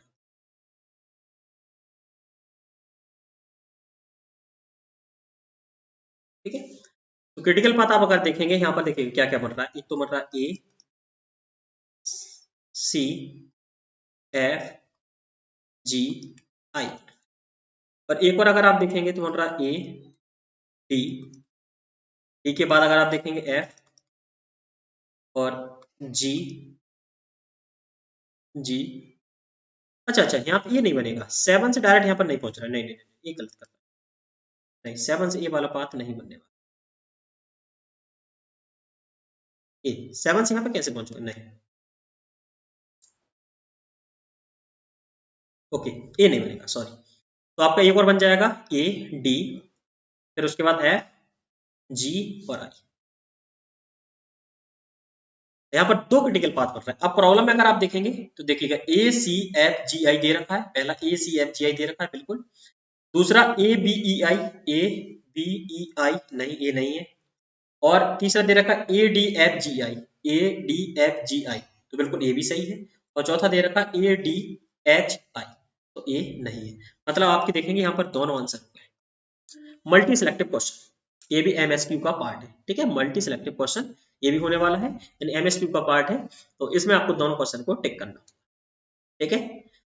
ठीक है, तो क्रिटिकल पाथ आप अगर देखेंगे, यहाँ पर देखेंगे क्या क्या बन रहा है। एक तो बन रहा है ACFGI, और एक और अगर आप देखेंगे तो बन रहा है AD के बाद अगर आप देखेंगे F और G। अच्छा अच्छा, यहाँ पे ये नहीं बनेगा, 7 से डायरेक्ट यहाँ पर नहीं पहुंच रहा है। नहीं नहीं नहीं, ये गलत कर रहा है। नहीं, 7 से ये वाला पाथ नहीं बनने वाला। ए 7 से यहाँ पे कैसे पहुंचोगे? नहीं, ओके, ए नहीं बनेगा, सॉरी। तो आपका एक और बन जाएगा AD, फिर उसके बाद FG और I। यहाँ पर दो क्रिटिकल पाथ बन रहा है। अब प्रॉब्लम में अगर आप देखेंगे तो देखिएगा ACFGI दे रखा है, पहला ACFGI दे रखा है, बिल्कुल। दूसरा ABEI, ABEI नहीं, ये नहीं है। और तीसरा दे रखा ADFGI, ADFGI, तो बिल्कुल ए भी सही है। और चौथा दे रखा ADHI, तो ए नहीं है। मतलब आपके देखेंगे यहाँ पर दोनों आंसर हो गए। मल्टी सिलेक्टिव क्वेश्चन, ये भी एमएसक्यू का पार्ट है। ठीक है, मल्टी सिलेक्टिव क्वेश्चन ये भी होने वाला है, यानी एमएसक्यू का पार्ट है। तो इसमें आपको दोनों क्वेश्चन को टिक करना। ठीक है,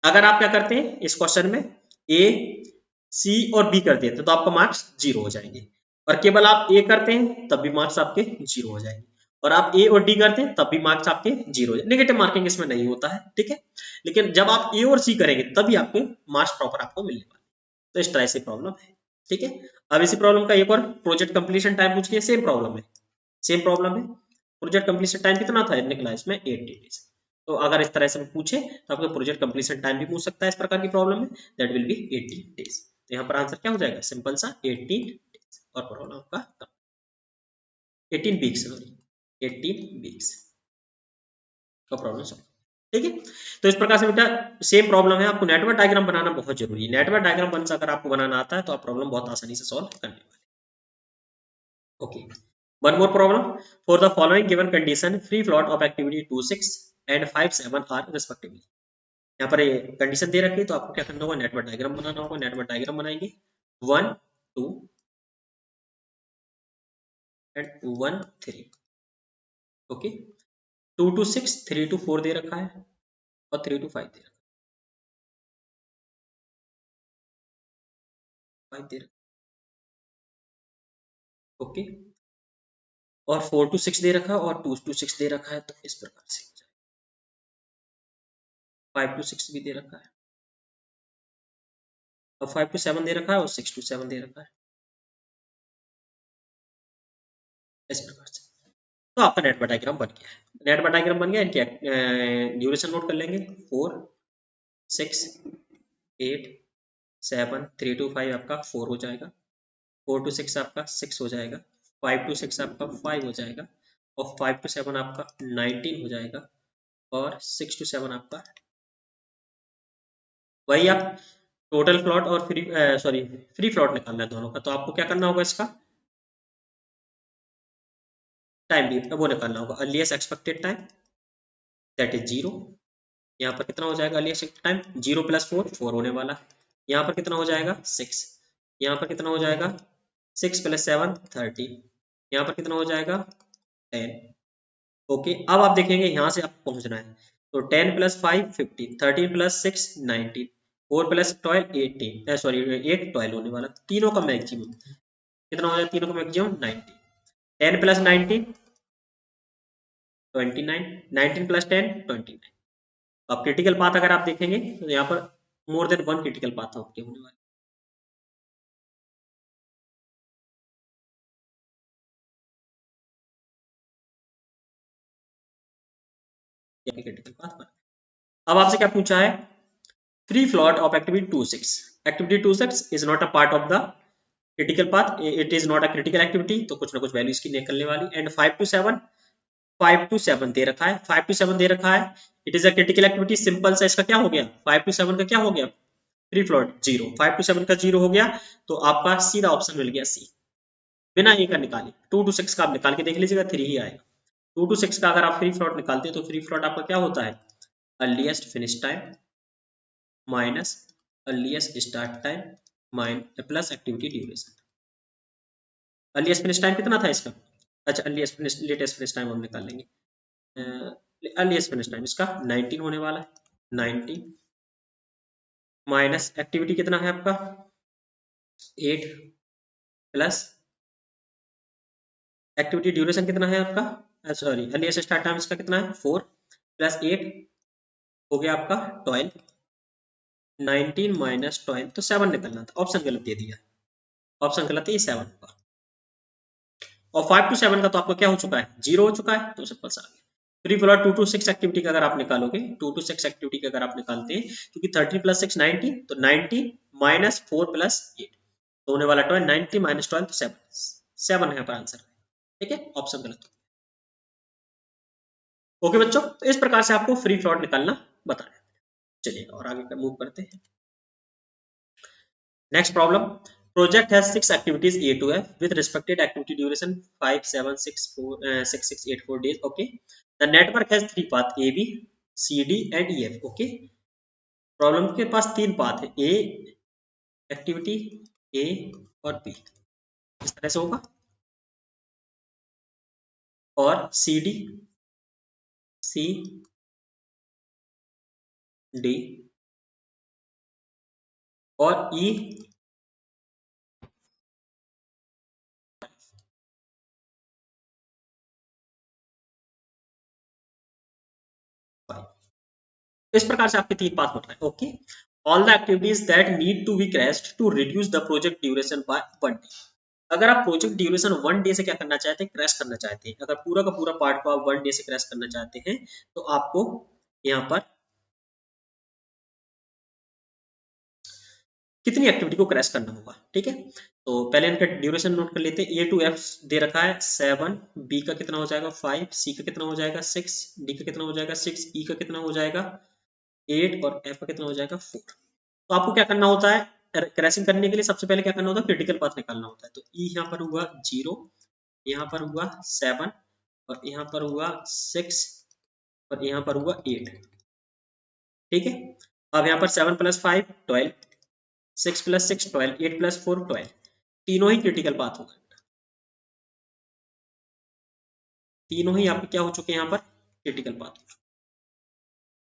अगर आप क्या करते हैं इस क्वेश्चन में ए सी और बी कर देते तो आपका मार्क्स 0 हो जाएंगे, और केवल आप ए करते हैं तब भी मार्क्स आपके 0 हो जाएंगे, और आप ए और डी करते हैं तब भी मार्क्स आपके 0 हो जाएंगे। नेगेटिव मार्किंग इसमें नहीं होता है। ठीक है, लेकिन जब आप ए और सी करेंगे तभी आपके मार्क्स प्रॉपर आपको मिलने वाले। तो इस तरह से प्रॉब्लम है। ठीक है, अब इसी प्रॉब्लम का एक और प्रोजेक्ट कंप्लीशन टाइम पूछ लिया, सेम प्रॉब्लम है, सेम प्रॉब्लम है। प्रोजेक्ट कंप्लीशन टाइम कितना था? निकला इसमें 80 डेज। तो अगर इस तरह से पूछे तो आपको प्रोजेक्ट कंप्लीशन टाइम भी पूछ सकता है इस प्रकार की प्रॉब्लम में, दैट विल बी 80 डेज। तो यहाँ पर आंसर क्या हो जाएगा? सिंपल सा 18 डेज, और प्रॉब्लम आपका 18 वीक्स, सॉरी 18 वीक्स का प्रॉब्लम सॉल्व। ठीक है, तो इस प्रकार से बेटा सेम प्रॉब्लम है। आपको नेटवर्क डायग्राम बनाना बहुत जरूरी है। नेटवर्क डायग्राम वंस अगर आपको बनाना आता है तो आप प्रॉब्लम बहुत आसानी से सॉल्व करने वाले। Okay, one more problem. For the following given condition, free float of activity 2, 6 and 5, 7 are respectively. यहाँ पर ये कंडीशन दे रखी है, तो आपको क्या करना होगा? नेटवर्क डायग्राम बनाना होगा। नेटवर्क डायग्राम बनाएंगे 1 2 एंड 1 3। ओके, 2 to 6, 3 to 4 दे रखा है, और 3 to 5 दे रखा है, 5 दे रखा है। ओके, और 4 to 6 दे रखा है, और 2 to 6 दे रखा है। तो इस प्रकार से 5 to 6 भी दे रखा है, और 5 to 7 दे रखा है, और 6 to 7 दे रखा है, इस प्रकार से। तो आपका नेटवर्क डायग्राम बन गया है। नेटवर्क डायग्राम बन गया, इनके ड्यूरेशन नोट कर लेंगे। 4 6 8 7 3 to 5 आपका 4 हो जाएगा, 4 to 6 आपका 6 हो जाएगा, 5 to 6 आपका 5 हो जाएगा, और 5 to 7 आपका 19 हो जाएगा, और 6 to 7 आपका, वही आप टोटल प्लॉट और फ्री सॉरी फ्री प्लॉट निकालना है दोनों का, तो आपको क्या करना होगा, इसका टाइम भी वो निकालना होगा, earliest expected time that is 0। यहाँ पर कितना हो जाएगा अर्लीस्ट टाइम, 0 + 4 4 होने वाला, यहाँ पर कितना हो जाएगा 6, यहाँ पर कितना हो जाएगा 6 + 7 13, यहाँ पर कितना हो जाएगा 10। ओके, अब आप देखेंगे यहाँ से आपको पहुंचना है, तो 10 + 5 15, 13 + 6 19, 4 + 12 18, सॉरी 8 12 होने वाला, तीनों का मैक्सिमम कितना हो जाएगा, तीनों का मैक्सिमम 90, 10 + 19 29, 19 + 10 29। अब क्रिटिकल पाथ अगर आप देखेंगे तो यहाँ पर मोर देन 1 क्रिटिकल पाथ आपके होने वाले, क्रिटिकल पाथ पर। अब आपसे क्या पूछा है, free float of activity 26, activity 26 is not a part of the critical path, it is not a critical activity, तो कुछ ना कुछ वैल्यू इसकी निकलने वाली, एंड 5 to 7 दे रखा है, 5 to 7 दे रखा है, it is a critical activity, simple सा इसका क्या हो गया, 5 to 7 का क्या हो गया, फ्री फ्लॉट 0, 5 to 7 का 0 हो गया, तो आपका सीधा ऑप्शन मिल गया सी, बिना ए का निकाले। 2 to 6 का आप निकाल के देख लीजिएगा 3 ही आएगा, 2 to 6 का अगर आप फ्री फ्लॉट निकालते हैं तो फ्री फ्लॉट आपका क्या होता है, earliest finish time minus earliest start time plus activity duration. Earliest finish time कितना था इसका, अच्छा earliest finish latest finish time हम निकाल लेंगे, अर्लीस्ट फिनिश टाइम इसका 19 होने वाला है, 19 माइनस एक्टिविटी कितना है आपका 8 प्लस एक्टिविटी ड्यूरेशन कितना है आपका, सॉरी अर्लीस्ट स्टार्ट टाइम इसका कितना है 4 प्लस 8 हो गया आपका 12, 19 माइनस 12 तो 7 निकलना था, ऑप्शन गलत दे दिया, ऑप्शन गलत है, ये 7 होगा, और 5 to 7 का तो आपका क्या हो चुका है 0 हो चुका है, तो सिंपल सा आ गया। फ्री फ्लॉट 2 to 6 एक्टिविटी का अगर आप निकालोगे, 2 to 6 एक्टिविटी का अगर आप निकालते हैं, क्योंकि 30 + 6 90, तो 90 माइनस 4 + 8 तो होने वाला 12, 90 माइनस 12 तो 7, 7 है पर आंसर, ठीक है, ऑप्शन गलत। ओके बच्चों, तो इस प्रकार से आपको फ्री फ्लॉट निकालना बताया। चलिए और आगे मूव करते हैं। Next problem. Project has 6 activities A to F with respected activity duration 5, 7, 6, 4, 6, 6, 8, 4 days. Okay. The network has 3 paths A, B, C, D and E, F. Okay. Problem के पास 3 पाथ है, A activity, A और B, इस तरह से होगा, और C, D, C, D और E, इस प्रकार से आपके 3 पाथ होता है। Okay, all the activities that need to be crashed to reduce the project duration by 1 day. अगर आप प्रोजेक्ट ड्यूरेशन 1 डे से क्या करना चाहते हैं, क्रैश करना चाहते हैं, अगर पूरा का पूरा पार्ट को आप 1 डे से क्रैश करना चाहते हैं, तो आपको यहाँ पर कितनी एक्टिविटी को क्रैश करना होगा, ठीक है। तो पहले इनका ड्यूरेशन नोट कर लेते हैं। A to F दे रखा है 7, B का कितना हो जाएगा 5, C का कितना हो जाएगा 6, D का कितना हो जाएगा 6, E का कितना हो जाएगा 8 और F का कितना हो जाएगा 4। तो आपको क्या करना होता है, क्रैशिंग करने के लिए सबसे पहले क्या करना होता है, क्रिटिकल पाथ निकालना होता है। तो E यहाँ पर हुआ 0, यहाँ पर हुआ 7 और यहाँ पर हुआ 6 और यहाँ पर हुआ 8, ठीक है। अब यहाँ पर 7 + 5 12, 6 + 6 12, 8 + 4 12, तीनों ही क्रिटिकल पाथ होगा, तीनों ही आपके क्या हो चुके हैं यहाँ पर क्रिटिकल पाथ।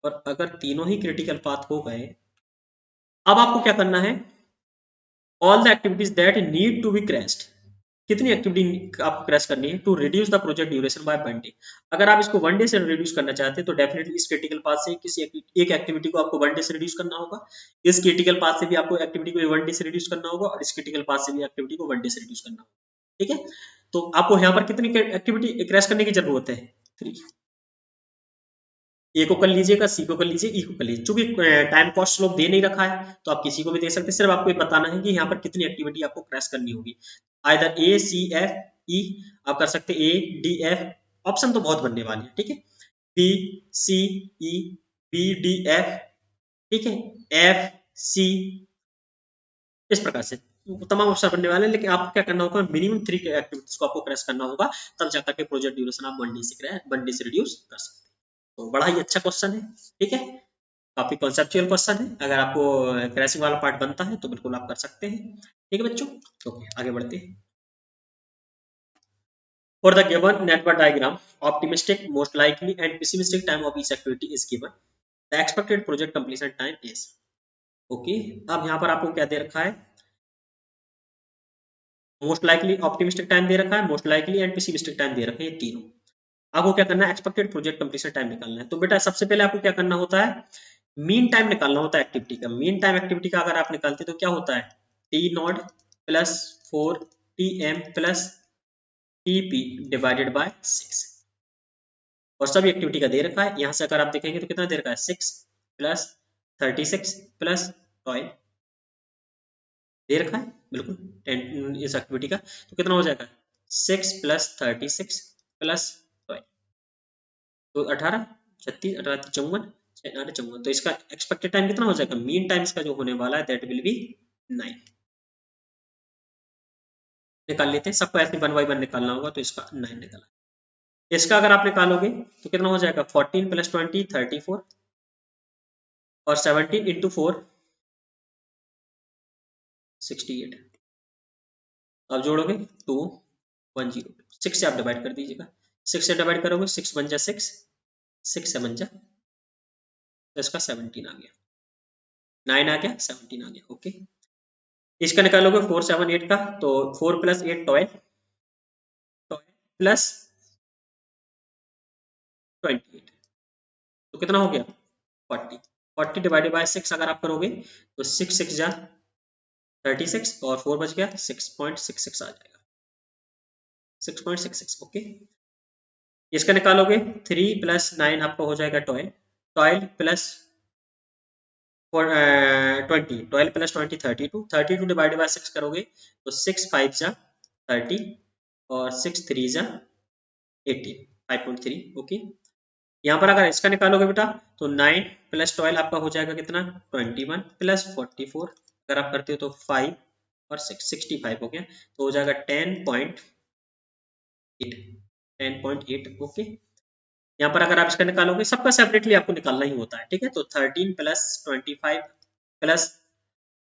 और अगर तीनों ही क्रिटिकल पाथ हो गए, अब आपको क्या करना है, all the activities that need to be crashed, कितनी एक्टिविटी आपको क्रैश करनी है, to reduce the project duration by 1 day. अगर आप इसको 1 डे से रिड्यूस करना चाहते हैं तो डेफिनेटली इस क्रिटिकल पाथ से किसी एक एक्टिविटी को आपको 1 डे से रिड्यूस करना होगा, इस क्रिटिकल पाथ से भी आपको एक्टिविटी को 1 डे से रिड्यूस करना होगा, और इस क्रिटिकल पाथ से भी एक्टिविटी को 1 डे से रिड्यूस करना होगा, ठीक है। तो आपको यहाँ पर कितनी एक्टिविटी क्रैश करने की जरूरत है, 3। ए को कर लीजिएगा, सी को कर लीजिए, ई को कर लीजिए। चूंकि टाइम कॉस्ट स्लोप दे नहीं रखा है तो आप किसी को भी दे सकते हैं, सिर्फ आपको ये बताना है कि यहाँ पर कितनी एक्टिविटी आपको क्रैश करनी होगी, आइदर ए सी एफ ई, आप कर सकते ए डी एफ, ऑप्शन तो बहुत बनने वाले हैं, ठीक है, बी सी ई, बी डी एफ, ठीक है, एफ सी, इस प्रकार से तमाम ऑप्शन बनने वाले हैं। लेकिन आपको क्या करना होगा, मिनिमम 3 एक्टिविटीज को आपको क्रैश करना होगा, तब जाकर के प्रोजेक्ट ड्यूरेशन आप 1 डे से रिड्यूस कर सकते हैं। तो बड़ा ही अच्छा क्वेश्चन है, ठीक है, काफी कॉन्सेप्चुअल क्वेश्चन है। अगर आपको क्रैशिंग वाला पार्ट बनता है तो बिल्कुल आप कर सकते हैं, ठीक है बच्चों। ओके, आगे बढ़ते हैं। For the given network diagram, optimistic, most likely, and pessimistic time of each activity is given. The expected project completion time is. Okay, अब यहाँ पर आपको क्या दे रखा है, मोस्ट लाइकली ऑप्टिमिस्टिक टाइम दे रखा है, most likely and pessimistic time दे रखा है, ये तीनों। आपको क्या करना है, एक्सपेक्टेड प्रोजेक्ट कंप्लीशन टाइम निकालना है। तो बेटा सबसे पहले आपको क्या करना होता है, मीन टाइम निकालना होता है एक्टिविटी का। मीन टाइम एक्टिविटी का अगर आप निकालते तो क्या होता है, T not plus 4 T M plus T P divided by 6, और सभी एक्टिविटी का दे रखा है। यहाँ से अगर आप देखेंगे तो कितना दे रखा है, 6 प्लस 36 प्लस 12 दे रखा है, बिल्कुल 10 इस एक्टिविटी का। तो कितना हो जाएगा, 6 प्लस 36 प्लस 12, तो 18 36 18 54 54। तो इसका एक्सपेक्टेड टाइम कितना हो जाएगा, मीन टाइम इसका जो होने वाला है दैट विल बी 9। निकाल लेते हैं, सबको ऐसे 1 बाय 1 निकालना होगा, तो इसका 9 निकाला। इसका अगर आप निकालोगे तो कितना हो जाएगा, 14 प्लस 20 34, और 17 इंटू 4 68। अब जोड़ोगे 2 102, 6 से आप डिवाइड कर दीजिएगा, 6 से डिवाइड करोगे 6 बन जा 6, 6 से बन जा, तो इसका 17 आ गया, 9 आ गया, 17 आ गया। ओके, इसका निकालोगे 4 7 8 का, तो 4 प्लस 8 12, 12 प्लस 28, तो कितना हो गया 40। 40 डिवाइडेड बाय 6 अगर आप करोगे तो 6 6 जा 36, और 4 बच गया 6.66 आ जाएगा, 6.66। ओके, इसका निकालोगे 3 प्लस 9 आपका हो जाएगा 12, 12 प्लस 20, 12 प्लस 20 32, 32 डिवाइडेड बाय 6 करोगे तो 6 5 जा 30, और 6 3 जा 18, 5.3। ओके, यहाँ पर अगर इसका निकालोगे बेटा तो 9 प्लस 12 आपका हो जाएगा कितना, 21 प्लस 44, अगर आप करते हो तो 5 और 6 65 हो गया, तो हो जाएगा 10.8, 10.8। ओके, यहाँ पर अगर आप इसका निकालोगे, सबका सेपरेटली आपको निकालना ही होता है, ठीक है। तो 13 प्लस 25 प्लस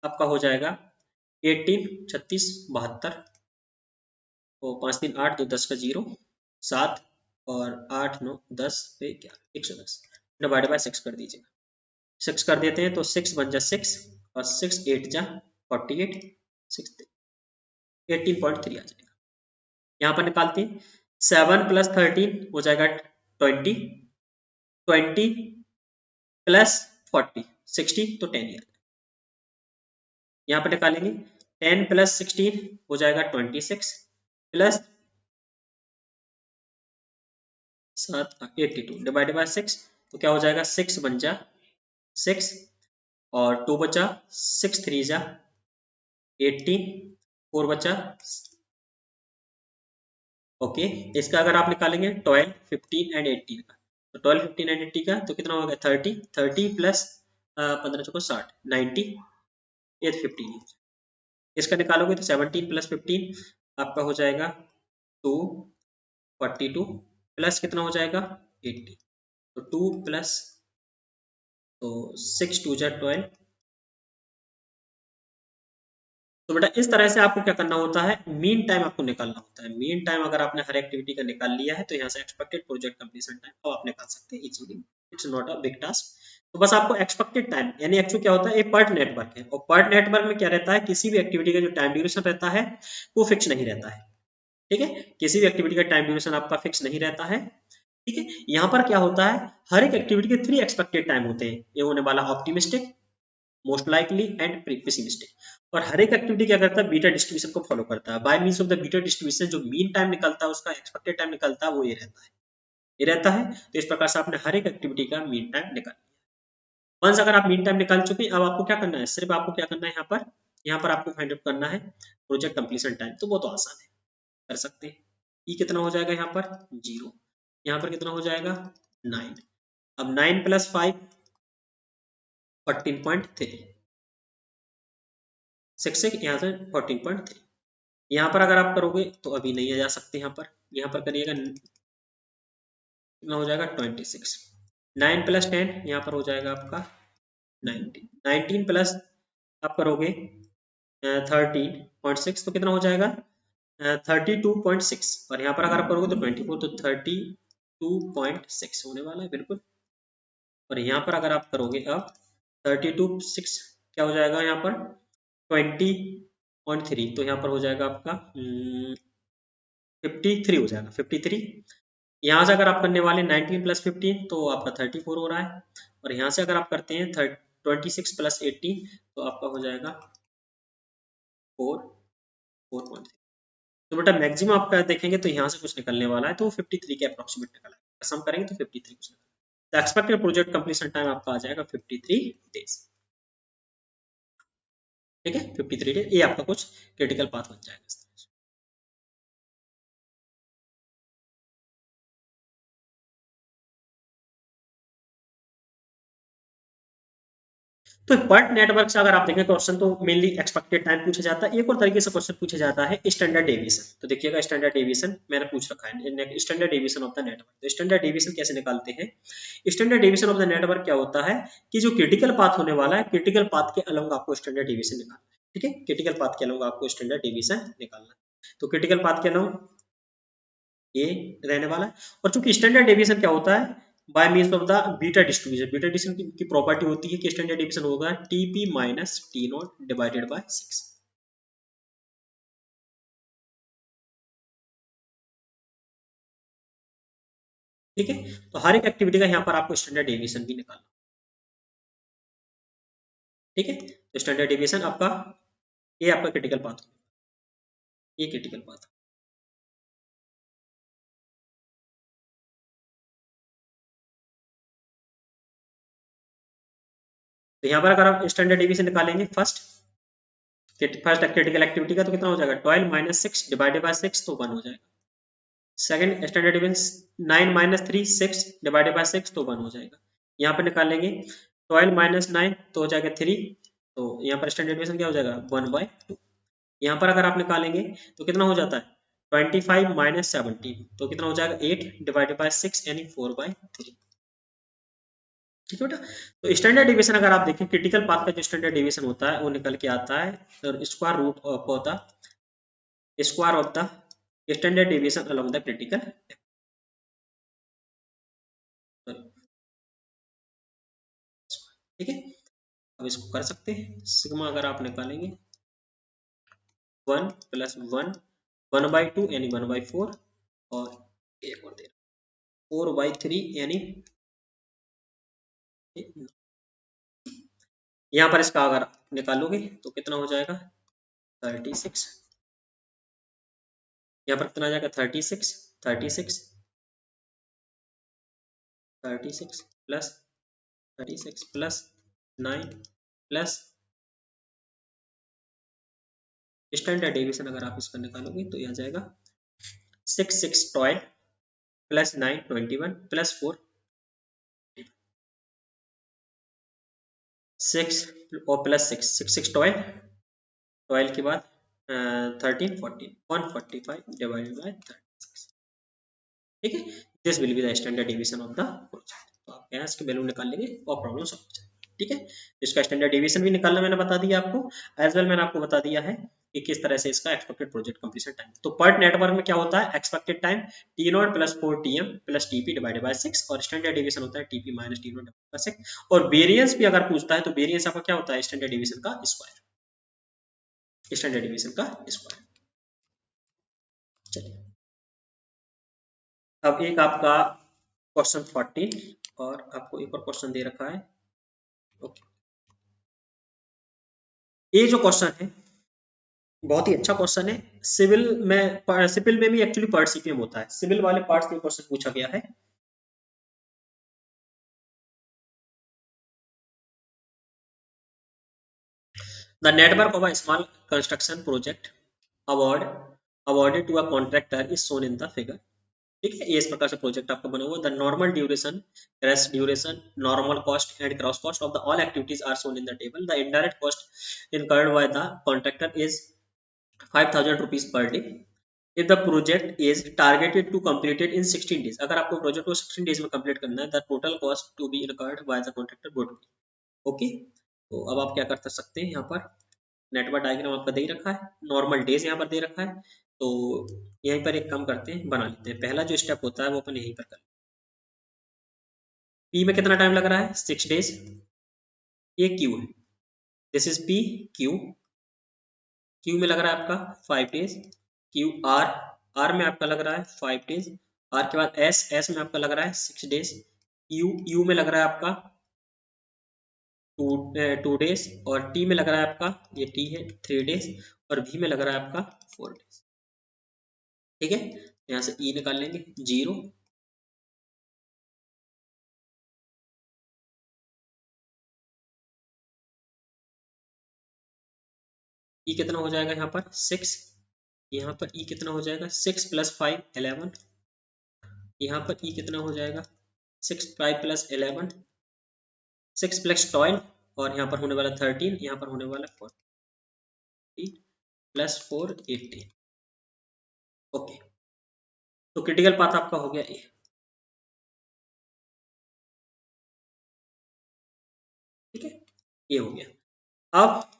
आपका हो जाएगा 18 36 72, तो 5 3 8 2 10 का 0 7, और 8 9 10 पे 11 110 डिवाइड बाय 6 कर दीजिएगा, 6 कर देते हैं तो 6 बन जा 6, और 6 8 जा 48, 6 18.3 आ जाएगा। यहाँ पर निकालते हैं, 7 प्लस 13 हो जाएगा 20, 20 प्लस 40 60, तो 10 ही आ जाएगा। यहाँ पर निकालेंगे 10 प्लस 16 हो जाएगा 26, प्लस 7 82 डिवाइडेड बाय 6, तो क्या हो जाएगा 6 बन जा 6, और 2 बचा 6 3 जा 18, 4 बचा। ओके, इसका अगर आप निकालेंगे 12 15 एंड 18 का, तो 12 15 एंड 80 का, तो कितना हो गया 30, 30 प्लस 15 चौको 60 90, ये 15। इसका निकालोगे तो 17 प्लस 15 आपका हो जाएगा 2 42, प्लस कितना हो जाएगा 80, तो 2 प्लस, तो 6 2 जा 12। तो बेटा इस तरह से आपको क्या करना होता है, मीन टाइम आपको निकालना होता है। मीन टाइम अगर आपने हर एक्टिविटी का निकाल लिया है तो यहाँ से एक्सपेक्टेड प्रोजेक्ट कंप्लीशन टाइम आप निकाल सकते हैं easily, it's not a big task. तो बस आपको एक्सपेक्टेड टाइम, यानी एक्चुअली क्या होता है, एक पर्ट नेटवर्क है, और पर्ट नेटवर्क में क्या रहता है, किसी भी एक्टिविटी का जो टाइम ड्यूरेशन रहता है वो फिक्स नहीं रहता है, ठीक है। किसी भी एक्टिविटी का टाइम ड्यूरेशन आपका फिक्स नहीं रहता है, ठीक है। यहाँ पर क्या होता है, हर एक एक्टिविटी के 3 एक्सपेक्टेड टाइम होते हैं, ये होने वाला optimistic, most likely and pessimistic. और हर एक एक्टिविटी क्या करता है, बीटा डिस्ट्रीब्यूशन को फॉलो करता है। By means of the beta distribution जो मीन टाइम निकलता है, उसका एक्सपेक्टेड टाइम निकलता है, वो ये रहता है, ये रहता है। तो इस प्रकार से आपने हर एक एक्टिविटी का मीन टाइम निकाल लिया। वंस अगर आप मीन टाइम निकाल चुके, अब आपको क्या करना है, सिर्फ आपको क्या करना है, यहाँ पर आपको फाइंड आउट करना है प्रोजेक्ट कंप्लीशन टाइम। तो वो तो आसान है, कर सकते हैं। ई कितना हो जाएगा यहाँ पर 0, यहाँ पर कितना हो जाएगा 9। अब 9 + 5 14.3, 6 से यहाँ से 14.3। यहाँ पर अगर आप करोगे तो अभी नहीं जा सकते, यहाँ पर करिएगा कितना हो जाएगा 26। 9 + 10 यहाँ पर हो जाएगा आपका 19। 19 प्लस आप करोगे 13.6 तो कितना हो जाएगा 32.6, और यहाँ पर अगर आप करोगे तो 24, तो 32.6 होने वाला है बिल्कुल। और यहाँ पर अगर आप करोगे अब 32.6 क्या हो जाएगा यहाँ पर 20.3, तो यहाँ पर हो जाएगा आपका 53 हो जाएगा 53। यहाँ से अगर आप करने वाले 19 + 15 तो आपका 34 हो रहा है, और यहाँ से अगर आप करते हैं 26 + 18 तो आपका हो जाएगा 4.3। तो बेटा मैक्सिमम आपका देखेंगे तो यहाँ से कुछ निकलने वाला है, तो 53 के अप्रोक्सीमेट निकला है, सम करेंगे तो 53 कुछ निकला। तो एक्सपेक्टेड प्रोजेक्ट कंप्लीशन टाइम आपका आ जाएगा 53 डेज। ठीक है 53 डेज, ये आपका कुछ क्रिटिकल पाथ बन जाएगा इस तरह से। तो पर्ट नेटवर्क से अगर आप देखें क्वेश्चन तो मेनली एक्सपेक्टेड टाइम पूछा जाता है। एक और तरीके से क्वेश्चन पूछा जाता है स्टैंडर्ड डेविएशन। तो देखिएगा स्टैंडर्ड डेविएशन मैंने पूछ रखा है, standard deviation of the network. तो स्टैंडर्ड डेविएशन कैसे निकालते हैं? Standard deviation of the network क्या होता है कि जो क्रिटिकल पाथ होने वाला है, क्रिटिकल पाथ के अलोंग आपको स्टैंडर्ड डेविएशन निकालना है। ठीक है, क्रिटिकल पाथ के अलोंग आपको स्टैंडर्ड डेविएशन निकालना है। तो क्रिटिकल पाथ के अलोंग ये रहने वाला है। और चूंकि स्टैंडर्ड डेविएशन क्या होता है, by means of the beta distribution. Beta distribution की प्रॉपर्टी होती है कि स्टैंडर्ड डेविएशन होगा TP minus T not divided by 6। ठीक है, तो हर एक एक्टिविटी का यहाँ पर आपको स्टैंडर्ड डेविएशन भी निकालना। ठीक है, तो स्टैंडर्ड डेविएशन आपका ये आपका क्रिटिकल पाथ, ये क्रिटिकल पाथ। तो यहाँ पर अगर आप स्टैंडर्ड डेविएशन निकालेंगे फर्स्ट क्रिटिकल एक्टिविटी का, तो कितना हो जाएगा 12 माइनस 6 डिवाइडेड बाय 6, तो 1 हो जाएगा। Second standard deviation 9 minus 3 6 divided by 6, तो 1 हो जाएगा। यहाँ पर निकालेंगे 12 माइनस 9 तो हो जाएगा 3, तो यहाँ पर स्टैंडर्ड डेविएशन क्या हो जाएगा 1/2। यहाँ पर अगर आप निकालेंगे तो कितना हो जाता है 25 माइनस 17, तो कितना हो जाएगा 8 डिवाइडेड बाय 6 यानी 4/3। ठीक है बेटा, तो स्टैंडर्ड डेविएशन अगर आप देखें क्रिटिकल पाथ का जो स्टैंडर्ड डेविएशन होता है वो निकल के आता है square root of the standard deviation along the critical. ठीक है, अब इसको कर सकते हैं। सिग्मा अगर आप निकालेंगे 1 + 1 1/2 यानी 1/4, और एक और दे 4/3 यानी यहाँ पर इसका अगर निकालोगे तो कितना हो जाएगा 36। यहाँ पर कितना आ जाएगा 36 36 36 plus 36 plus 9 plus standard deviation अगर आप इसका निकालोगे तो ये आ जाएगा 6 6 12 प्लस 9 21 प्लस 4 6 और प्लस 6 6 6 12 12 के बाद 13 14 145 डिवाइडेड बाय 36। ठीक है, this will be the standard deviation of the project. तो आप यहाँ इसके वैल्यू निकाल लेंगे और प्रॉब्लम सॉल्व हो जाएगी। ठीक है, तो इसका स्टैंडर्ड डेविएशन भी निकालना मैंने बता दिया आपको, एज वेल मैंने आपको बता दिया है कि किस तरह से इसका एक्सपेक्टेड प्रोजेक्ट कंप्लीशन टाइम। तो पर्ट नेटवर्क में क्या होता है expected time T not plus 4 TM plus TP divided by 6, और स्टैंडर्ड डेविएशन होता है TP minus T not divided by 6। और वेरिएंस भी अगर पूछता है तो वेरिएंस आपका क्या होता है स्टैंडर्ड डेविएशन का स्क्वायर, स्टैंडर्ड डेविएशन का स्क्वायर। चलिए, अब एक आपका क्वेश्चन 14 और आपको एक और क्वेश्चन दे रखा है। ओके, ये जो क्वेश्चन है बहुत ही अच्छा क्वेश्चन है। सिविल में भी एक्चुअली पार्ट सीपीएम होता है, सिविल वाले पार्ट से क्वेश्चन पूछा गया है। The network of a small construction project award awarded to a contractor is shown in the figure. ठीक है, ये इस प्रकार से प्रोजेक्ट आपका बना हुआ। The normal duration, crash duration, normal cost and cross cost of the all activities are shown in the table. The indirect cost incurred by the contractor is 5000 rupees per day if the project is targeted to completed in 16 days। अगर आपको project को 16 days में complete करना है, the total cost to be incurred by the contractor would be। Okay, तो अब आप क्या कर सकते हैं, यहाँ पर नेटवर्क डायग्राम आपका दे ही रखा है, नॉर्मल डेज यहाँ पर दे रखा है। तो यहीं पर एक काम करते हैं, बना लेते हैं। पहला जो स्टेप होता है वो अपन यहीं पर कर, पी में कितना टाइम लग रहा है, 6 डेज। ये क्यू है, this is P Q. Q में लग रहा है आपका 5 डेज। क्यू आर, आर में आपका लग रहा है 5 डेज। आर के बाद एस, एस में आपका लग रहा है 6 डेज। यू, यू में लग रहा है आपका 2 डेज। और टी में लग रहा है आपका, ये टी है, 3 डेज। और भी में लग रहा है आपका 4 डेज। ठीक है, यहाँ से ई निकाल लेंगे, 0। ई कितना हो जाएगा यहाँ पर 6। यहाँ पर ई कितना हो जाएगा 6 + 5 11। यहाँ पर ई कितना हो जाएगा 6 5 + 11, 6 + 12। और यहाँ पर होने वाला 13, यहाँ पर होने वाला 40 + 4 18। ओके, तो क्रिटिकल पाथ आपका हो गया ए। ठीक है, ये हो गया। अब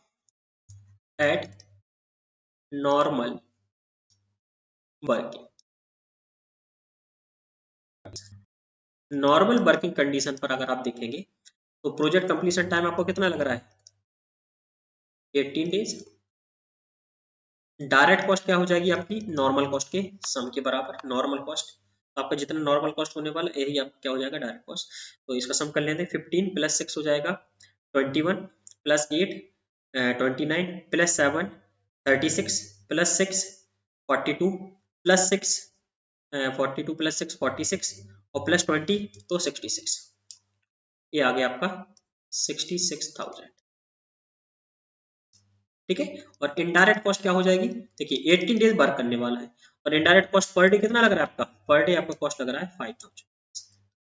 eight normal working, normal working condition पर अगर आप देखेंगे तो प्रोजेक्ट कंप्लीशन टाइम आपको कितना लग रहा है, 18 डेज। डायरेक्ट कॉस्ट क्या हो जाएगी आपकी, नॉर्मल कॉस्ट के सम के बराबर। नॉर्मल कॉस्ट आपका जितना नॉर्मल कॉस्ट होने वाला यही आपका क्या हो जाएगा, डायरेक्ट कॉस्ट। तो इसका सम कर लेते हैं, 15 + 6 हो जाएगा 21 + 8 29 + 7 36 + 6 42 + 6 42 + 6 46 और +20 तो 66। ये आ गया आपका 66,000। ठीक है, और इनडायरेक्ट कॉस्ट क्या हो जाएगी, देखिए 18 डेज वर्क करने वाला है और इनडायरेक्ट कॉस्ट पर डे कितना लग रहा है आपका, पर डे आपका कॉस्ट लग रहा है 5000।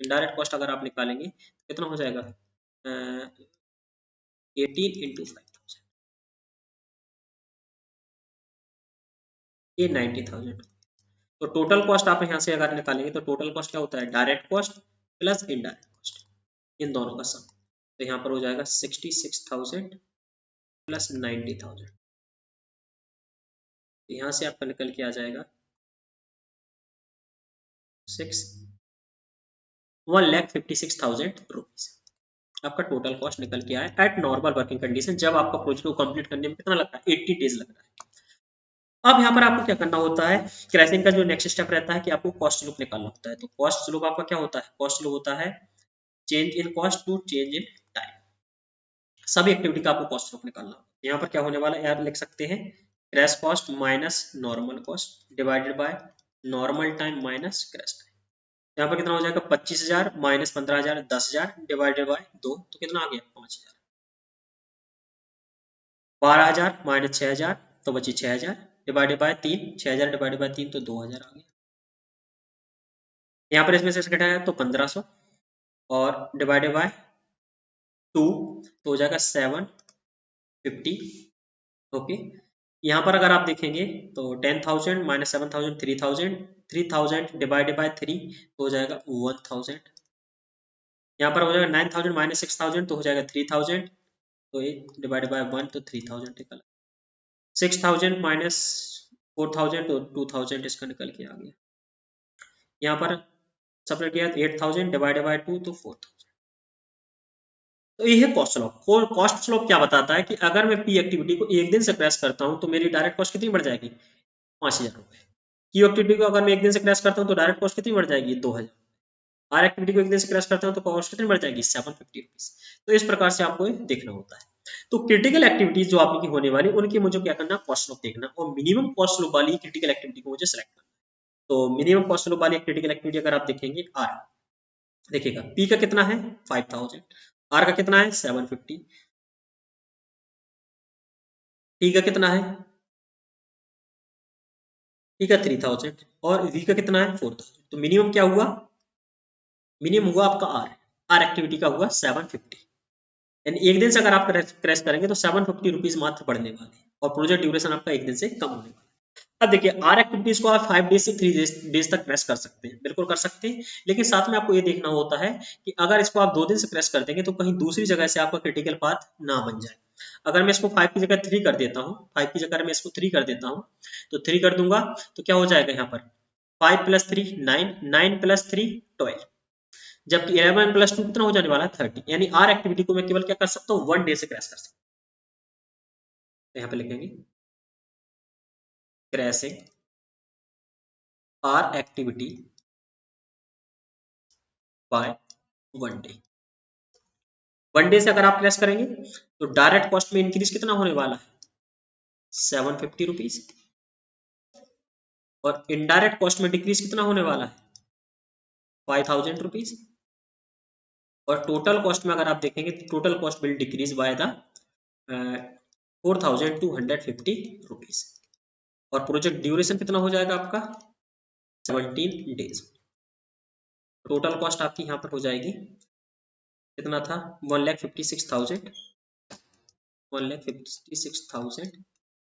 इनडायरेक्ट कॉस्ट अगर आप निकालेंगे तो कितना हो जाएगा, 18 × 5000, ये 90,000। तो टोटल कॉस्ट आप यहाँ से अगर निकालेंगे तो टोटल कॉस्ट क्या होता है, direct cost plus indirect cost, इन दोनों का सम। तो यहाँ पर हो जाएगा 66,000 + 90,000। यहाँ से आपका निकल के आ जाएगा 1,56,000 रुपीज। आपका टोटल कॉस्ट निकल के आया एट नॉर्मल वर्किंग कंडीशन, जब आपका प्रोजेक्ट को कंप्लीट करने में कितना लगता है, 80 डेज लग रहा है। अब यहाँ पर आपको क्या करना होता है, क्रैशिंग का जो नेक्स्ट स्टेप रहता है कि आपको कॉस्ट लुक निकालना होता है। तो कॉस्ट लुक आपका क्या होता है, कॉस्ट लुक होता है change in cost to change in time. सभी एक्टिविटी का आपको कॉस्ट लुक निकालना होता है। यहाँ पर क्या होने वाला है यार, लिख सकते हैं crash cost minus normal cost divided by normal time minus crash time. यहाँ पर कितना हो जाएगा, 25,000 माइनस 15,000 10,000 डिवाइडेड बाय 2, तो कितना आ गया 5,000। 12,000 माइनस 6,000 तो बची 6,000 डिवाइडेड बाय 3, 6,000 डिवाइडेड बाय 3 तो 2,000 आ गया। यहाँ पर इसमें से घटाया तो 1500 और डिवाइडेड बाय 2 तो हो जाएगा 750। ओके, यहाँ पर अगर आप देखेंगे तो 10,000 माइनस 7,000 3,000, 3,000 डिवाइडेड बाय 3 तो हो जाएगा 1,000। यहाँ पर हो जाएगा 9,000 माइनस 6,000 तो हो जाएगा 3,000, तो एक डिवाइडेड बाय 1 तो 3,000 निकला। 6,000 माइनस 4,000 तो 2,000 इसका निकल के आ गया। यहाँ पर सबसे किया 8,000 डिवाइडेड बाय 2 तो 4,000। तो ये है कॉस्ट स्लोप। कॉस्ट स्लोप क्या बताता है कि अगर मैं पी एक्टिविटी को एक दिन से क्रैश करता हूँ तो मेरी डायरेक्ट कॉस्ट कितनी बढ़ जाएगी, 5,000 रुपए। क्यू एक्टिविटी को अगर मैं एक दिन से क्रैश करता हूँ तो डायरेक्ट कॉस्ट कितनी बढ़ जाएगी, 2,000। आर एक्टिविटी को एक दिन से क्रैश करता हूँ तो कॉस्ट कितनी बढ़ जाएगी, 750 रुपीज। तो इस प्रकार से आपको देखना होता है। तो क्रिटिकल एक्टिविटीज जो आपकी होने वाली उनकी मुझे क्या करना, कॉस्ट स्लोप देखना और मिनिमम कॉस्ट स्लोप वाली क्रिटिकल एक्टिविटी को मुझे सेलेक्ट करना। तो मिनिमम कॉस्ट स्लोप वाली क्रिटिकल एक्टिविटी अगर आप देखेंगे आर, देखिएगा पी का कितना है 5,000, आर का कितना है 750, टी का कितना है ठीक है 3000 और वी का कितना है 4000, तो मिनिमम क्या हुआ, मिनिमम हुआ आपका आर, आर एक्टिविटी का हुआ 750, यानी एक दिन से अगर आप क्रैश करेंगे तो 750 रुपीज मात्र पड़ने वाले हैं और प्रोजेक्ट ड्यूरेशन आपका एक दिन से कम होने वाला है। अब देखिए आर एक्टिविटीज को आप 5 डेज से 3 डेज तक क्रैश कर सकते हैं, बिल्कुल कर सकते हैं, लेकिन साथ में आपको ये देखना होता है कि अगर इसको आप 2 दिन से क्रैश कर देंगे तो कहीं दूसरी जगह से आपका क्रिटिकल पाथ ना बन जाए। अगर मैं इसको 5 की जगह 3 कर देता हूँ, 5 की जगह मैं इसको 3 कर देता हूँ, तो 3 कर दूंगा तो क्या हो जाएगा यहाँ पर 5 प्लस 3 9, 9 प्लस 3 12, जबकि 11 प्लस 2 कितना हो जाने वाला है 30, यानी आर एक्टिविटी को मैं केवल क्या कर सकता हूँ 1 डे से क्रैश कर सकता हूँ। यहाँ पे लिखेंगे crashing R activity by 1 day. 1 day से अगर आप क्रैश करेंगे तो डायरेक्ट कॉस्ट में इंक्रीज कितना होने वाला है 750 रुपीज, और इनडायरेक्ट कॉस्ट में डिक्रीज कितना होने वाला है 5000 रुपीज, और टोटल कॉस्ट में अगर आप देखेंगे तो total cost will decrease by the 4250 rupees, और प्रोजेक्ट ड्यूरेशन कितना हो जाएगा आपका 17 डेज। टोटल कॉस्ट आपकी यहाँ पर हो जाएगी कितना था 1,56,000, 1,56,000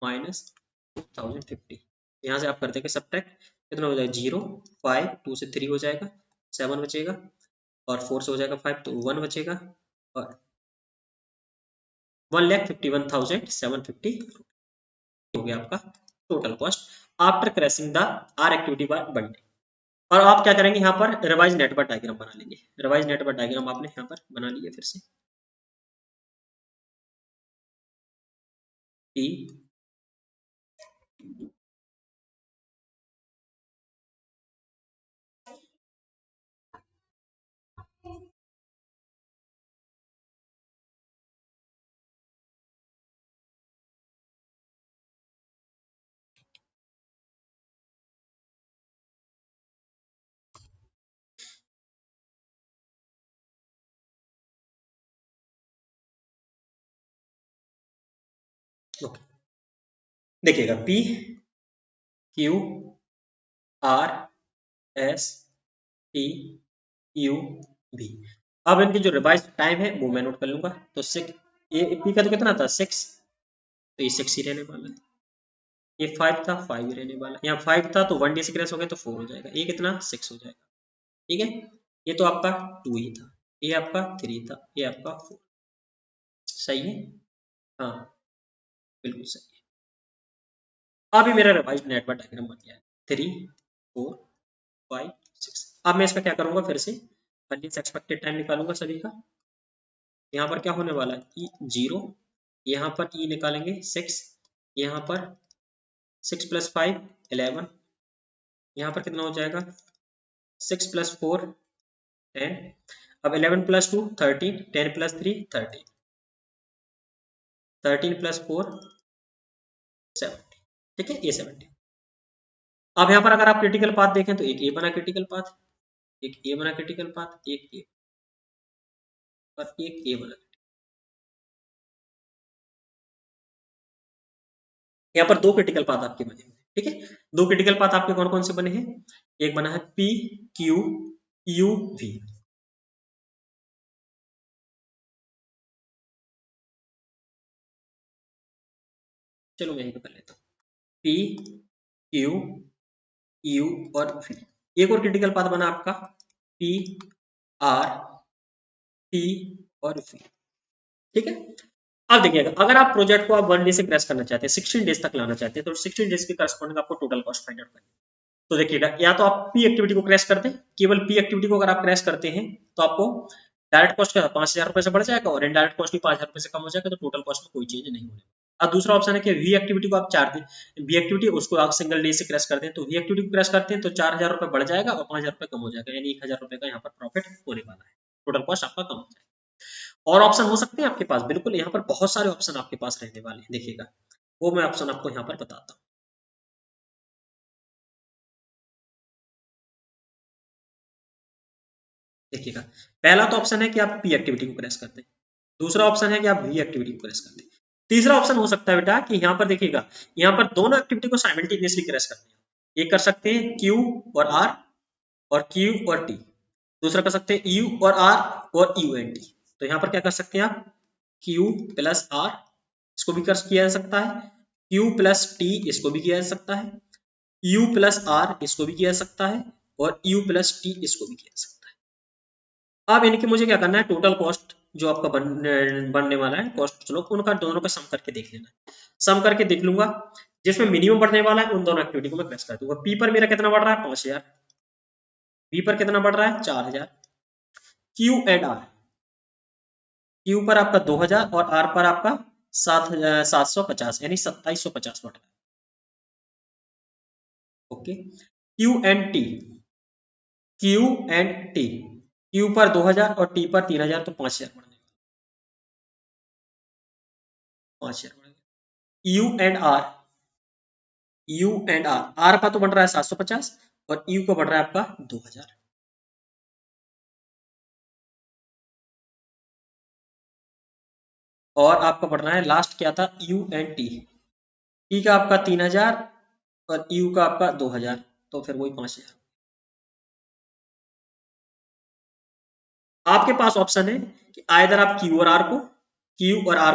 माइनस 1050, यहाँ से आप कर देंगे सब्ट्रैक्ट, कितना हो जाएगा 0 5 2 से 3 हो जाएगा 7 बचेगा, और 4 से हो जाएगा 5 तो 1 बचेगा, और 1,51,750 हो गया आपका total cost after crashing the R activity by one day. और आप क्या करेंगे यहाँ पर रिवाइज नेटवर्क डायग्राम बना लेंगे, रिवाइज नेटवर्क डायग्राम आपने यहाँ पर बना लिया फिर से P ओके, देखिएगा P Q R S T U V। अब इनकी जो रिवाइज टाइम है वो मैं नोट कर लूंगा, तो 6 ये P का तो कितना था 6, तो ये 6 ही रहने वाला है, ये 5 था 5 ही रहने वाला है, यहाँ 5 था तो 1 डे से क्रैश हो गया तो 4 हो जाएगा, ये कितना 6 हो जाएगा, ठीक है। ये तो आपका 2 ही था, ये आपका 3 था, ये आपका 4, सही है, हाँ बिल्कुल सही है। अभी मेरा रिवाइज नेटवर्क डायग्राम बन गया है 3 4 5 6। अब मैं इसका क्या करूंगा फिर से अर्लीस्ट एक्सपेक्टेड टाइम निकालूंगा सभी का, यहाँ पर क्या होने वाला है ई 0, यहाँ पर ई निकालेंगे 6, यहाँ पर 6 प्लस 5 11, यहाँ पर कितना हो जाएगा 6 प्लस 4 10, अब 11 प्लस 2 13, 10 प्लस 3 13, 13 प्लस 4 70, ठीक है ये 70। अब यहाँ पर अगर आप क्रिटिकल पाथ देखें तो एक ए बना क्रिटिकल पाथ, एक ए बना क्रिटिकल पाथ, एक ए और एक ए बना, यहाँ पर 2 क्रिटिकल पाथ आपके बने हैं, ठीक है। 2 क्रिटिकल पाथ आपके कौन कौन से बने हैं, एक बना है पी क्यू यू वी, चलो मैं यहीं पे कर लेता हूँ पी क्यू यू और वी। एक और क्रिटिकल पाथ बना आपका पी आर टी और वी, ठीक है। अब देखिएगा अगर आप प्रोजेक्ट को आप 1 डे से क्रैश करना चाहते हैं 16 डेज तक लाना चाहते हैं तो 16 डेज के करस्पॉन्डिंग आपको टोटल कॉस्ट फाइंड आउट करनी है। तो देखिएगा या तो आप पी एक्टिविटी को क्रैश कर दें, केवल पी एक्टिविटी को अगर आप क्रैश करते हैं तो आपको डायरेक्ट कॉस्ट क्या 5,000 रुपए से बढ़ जाएगा और इनडायरेक्ट कॉस्ट भी 5,000 रुपए से कम हो जाएगा, तो टोटल कॉस्ट में कोई चेंज नहीं होने। अब दूसरा ऑप्शन है कि वी एक्टिविटी को आप 4 दिन वी एक्टिविटी उसको आप सिंगल डे से क्रैश करते हैं, तो वी एक्टिविटी को क्रैश करते हैं तो 4,000 रुपए बढ़ जाएगा और 5,000 रुपए कम हो जाएगा, यानी 1,000 रुपए का यहाँ पर प्रॉफिट होने वाला है, टोटल कॉस्ट आपका कम हो जाएगा। और ऑप्शन हो सकते हैं आपके पास, बिल्कुल यहाँ पर बहुत सारे ऑप्शन आपके पास रहने वाले हैं, देखिएगा वो मैं ऑप्शन आपको यहाँ पर बताता हूँ। देखिएगा पहला तो ऑप्शन है कि आप पी एक्टिविटी को क्रैश करते हैं, दूसरा ऑप्शन है कि आप वी एक्टिविटी को क्रैश करते हैं, तीसरा ऑप्शन हो सकता है बेटा कि यहाँ पर देखिएगा यहाँ पर दोनों एक्टिविटी को साइमल्टेनियसली क्रैश करते हैं, एक कर सकते हैं क्यू और आर और क्यू और टी, दूसरा कर सकते हैं यू और आर और यू एंड टी। तो यहाँ पर क्या कर सकते हैं आप, क्यू प्लस आर इसको भी कर किया जा सकता है, क्यू प्लस टी इसको भी किया जा सकता है, यू प्लस आर इसको भी किया जा सकता है और यू प्लस टी इसको भी किया जा सकता है। अब इनकी मुझे क्या करना है, टोटल कॉस्ट जो आपका बनने वाला है कॉस्ट चलो उनका दोनों का सम करके देख लेना है। सम करके देख लूंगा, जिसमें मिनिमम बढ़ने वाला है उन दोनों एक्टिविटी को मैं क्रैश कर दूंगा। पी पर मेरा कितना बढ़ रहा है 5000, बी पर कितना बढ़ रहा है 4000, क्यू एंड आर, क्यू पर आपका 2000 और आर पर आपका 750 यानी 2750 बढ़ रहा है। Okay, Q and T, Q and T, Q पर 2000 और टी पर 3000 तो 5000 बढ़ने, 5000 बढ़ेगा। U and R, U and R, R का तो बढ़ रहा है 750 और यू का बढ़ रहा है आपका 2000। और आपका बढ़ रहा है लास्ट क्या था, यू एंड टी, टी का आपका 3000 और यू का आपका 2000 तो फिर वही 5000। आपके पास ऑप्शन है कि आइदर आप क्यू और आर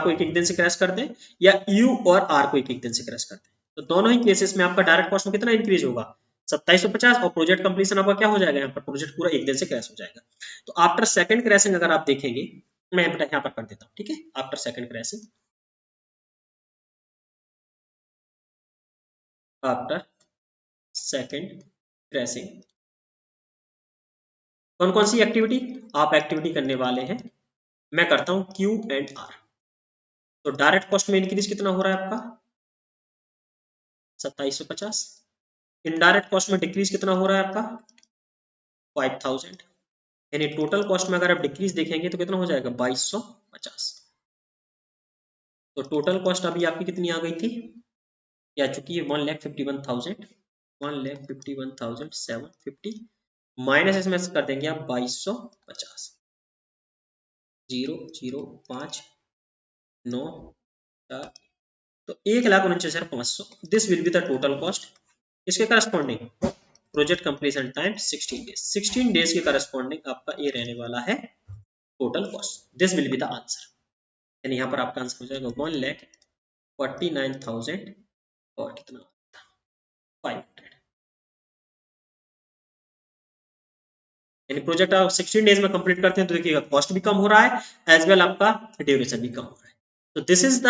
को एक एक दिन से क्रैश कर दें या यू और आर को एक एक दिन से क्रैश कर दें। तो दोनों ही केसेस में आपका डायरेक्ट कॉस्ट में कितना इंक्रीज होगा, 2750, और प्रोजेक्ट कंप्लीशन आपका क्या हो जाएगा, यहाँ पर प्रोजेक्ट पूरा एक दिन से क्रैश हो जाएगा। तो आफ्टर सेकंड क्रैशिंग अगर आप देखेंगे, मैं यहाँ पर कर देता हूँ, ठीक है। After second crashing, after second crashing कौन कौन सी एक्टिविटी आप एक्टिविटी करने वाले हैं, मैं करता हूं क्यू एंड आर। तो डायरेक्ट कॉस्ट में इंक्रीज कितना हो रहा है आपका 2750, इनडायरेक्ट कॉस्ट में डिक्रीज कितना हो रहा है आपका 5000, यानी टोटल कॉस्ट में अगर आप डिक्रीज देखेंगे तो कितना हो जाएगा 2250। तो टोटल कॉस्ट अभी आपकी कितनी आ गई थी, ये आ चुकी है 1,51,000, 1,51,750 माइनस इसमें कर देंगे आप 2250, 0,0,5,9 तो 1,49,500, this will be the total cost. इसके corresponding project completion time 16 days, 16 days के करस्पॉन्डिंग आपका ये रहने वाला है total cost, this will be the answer. यानी यहाँ पर आपका आंसर हो जाएगा 1,49,000 और कितना 500, यानी प्रोजेक्ट आप 16 डेज में कंप्लीट करते हैं तो देखिएगा कॉस्ट भी कम हो रहा है एज वेल आपका ड्यूरेशन भी कम हो रहा है। तो this is the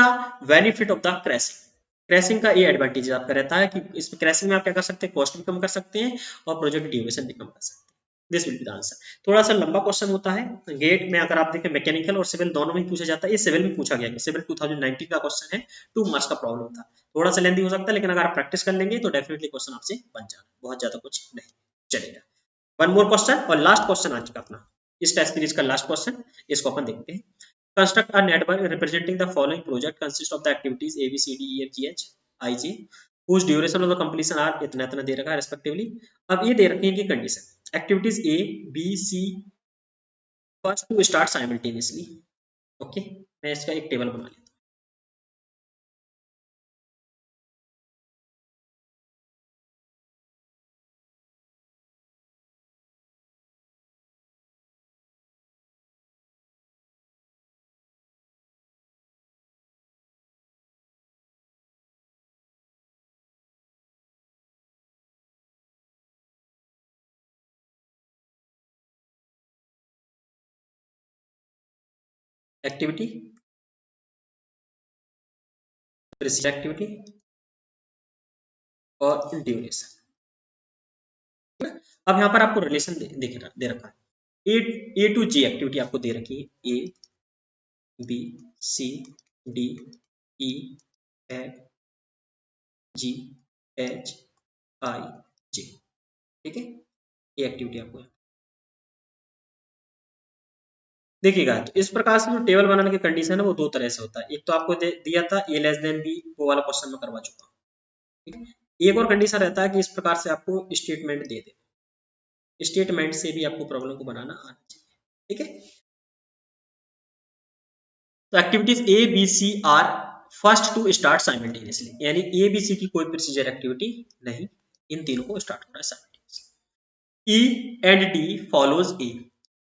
benefit of the crashing. Crashing का ये एडवांटेज आपका रहता है कि इस क्रैशिंग में आप क्या कर सकते हैं, कॉस्ट भी कम कर सकते हैं और प्रोजेक्ट ड्यूरेशन भी कम कर सकते हैं। This will be the answer. थोड़ा सा लंबा क्वेश्चन होता है, गेट में अगर आप देखें मैकेनिकल और सिविल दोनों में पूछा जाता है, ये सिविल में पूछा गया है, सिविल 2019 का क्वेश्चन है, 2 मार्क्स का प्रॉब्लम था, थोड़ा सा लेंदी हो सकता है लेकिन अगर आप प्रैक्टिस कर लेंगे तो डेफिनेटली क्वेश्चन आपसे बन जाना, बहुत ज्यादा कुछ नहीं चलेगा। वन मोर क्वेश्चन और लास्ट क्वेश्चन आज का अपना इस टेस्ट सीरीज का लास्ट क्वेश्चन, इसको अपन देखते हैं। Construct a network representing the following project consist of the activities A B C D E F G H I G whose duration of the completion are इतना इतना दे रखा है respectively. अब ये दे रखी है कि condition activities A B C first to start simultaneously. Okay, मैं इसका एक टेबल बना लेता हूँ। एक्टिविटी, एक्टिविटी और ड्यूरेशन। अब यहाँ पर आपको रिलेशन दे रखा है, ए टू जी एक्टिविटी आपको दे रखी है, A B C D E F G H I J, ठीक है। ये एक्टिविटी आपको देखिएगा। तो इस प्रकार से जो टेबल बनाने की कंडीशन है वो दो तरह से होता है, एक तो आपको दिया था ए लेस देन बी, वो वाला क्वेश्चन में करवा चुका हूँ, ठीक है। एक और कंडीशन रहता है कि इस प्रकार से आपको स्टेटमेंट दे दे, स्टेटमेंट से भी आपको प्रॉब्लम को बनाना आना चाहिए, ठीक है। तो activities A B C are first to start simultaneously, यानी ए बी सी की कोई प्रोसीजर एक्टिविटी नहीं इन तीनों को स्टार्ट हो रहा है simultaneously. E and D follows A,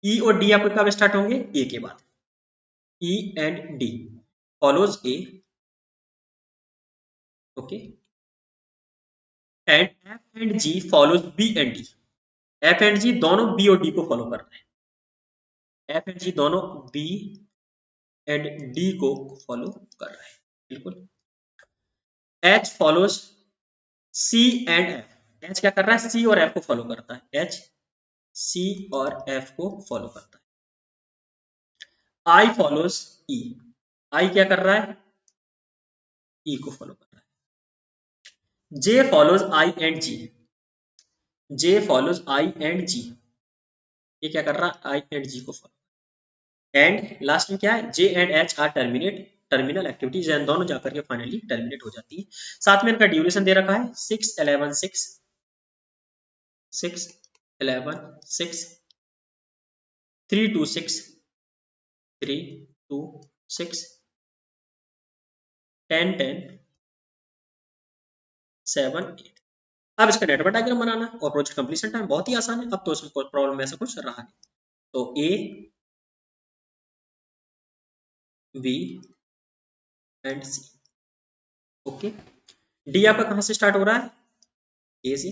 E और डी आपके कब स्टार्ट होंगे, ए के बाद। E and D follows A, okay, and F and G follows B and D. F and G दोनों बी और डी को फॉलो कर रहे हैं, एफ एंड जी दोनों बी एंड डी को फॉलो कर रहे हैं, बिल्कुल। H follows C and F, H क्या कर रहा है, सी और एफ को फॉलो करता है, एच सी और एफ को फॉलो करता है। आई फॉलोज ई, आई क्या कर रहा है, ई को फॉलो कर रहा है। J follows I and G, J follows I and G, ये क्या कर रहा है, आई एंड जी को फॉलो। एंड लास्ट में क्या है, जे and H R terminal activities, and दोनों जाकर के फाइनली टर्मिनेट हो जाती है। साथ में इनका ड्यूरेशन दे रखा है 6 11 6 6 11 6 3 2 6 3 2 6 10 10 7 8। अब इसका नेटवर्क डायग्राम बनाना है और प्रोजेक्ट कंप्लीशन टाइम बहुत ही आसान है, अब तो उसमें कोई प्रॉब्लम ऐसा कुछ रहा नहीं। तो A B and C, okay. D आपका कहां से स्टार्ट हो रहा है, ए से,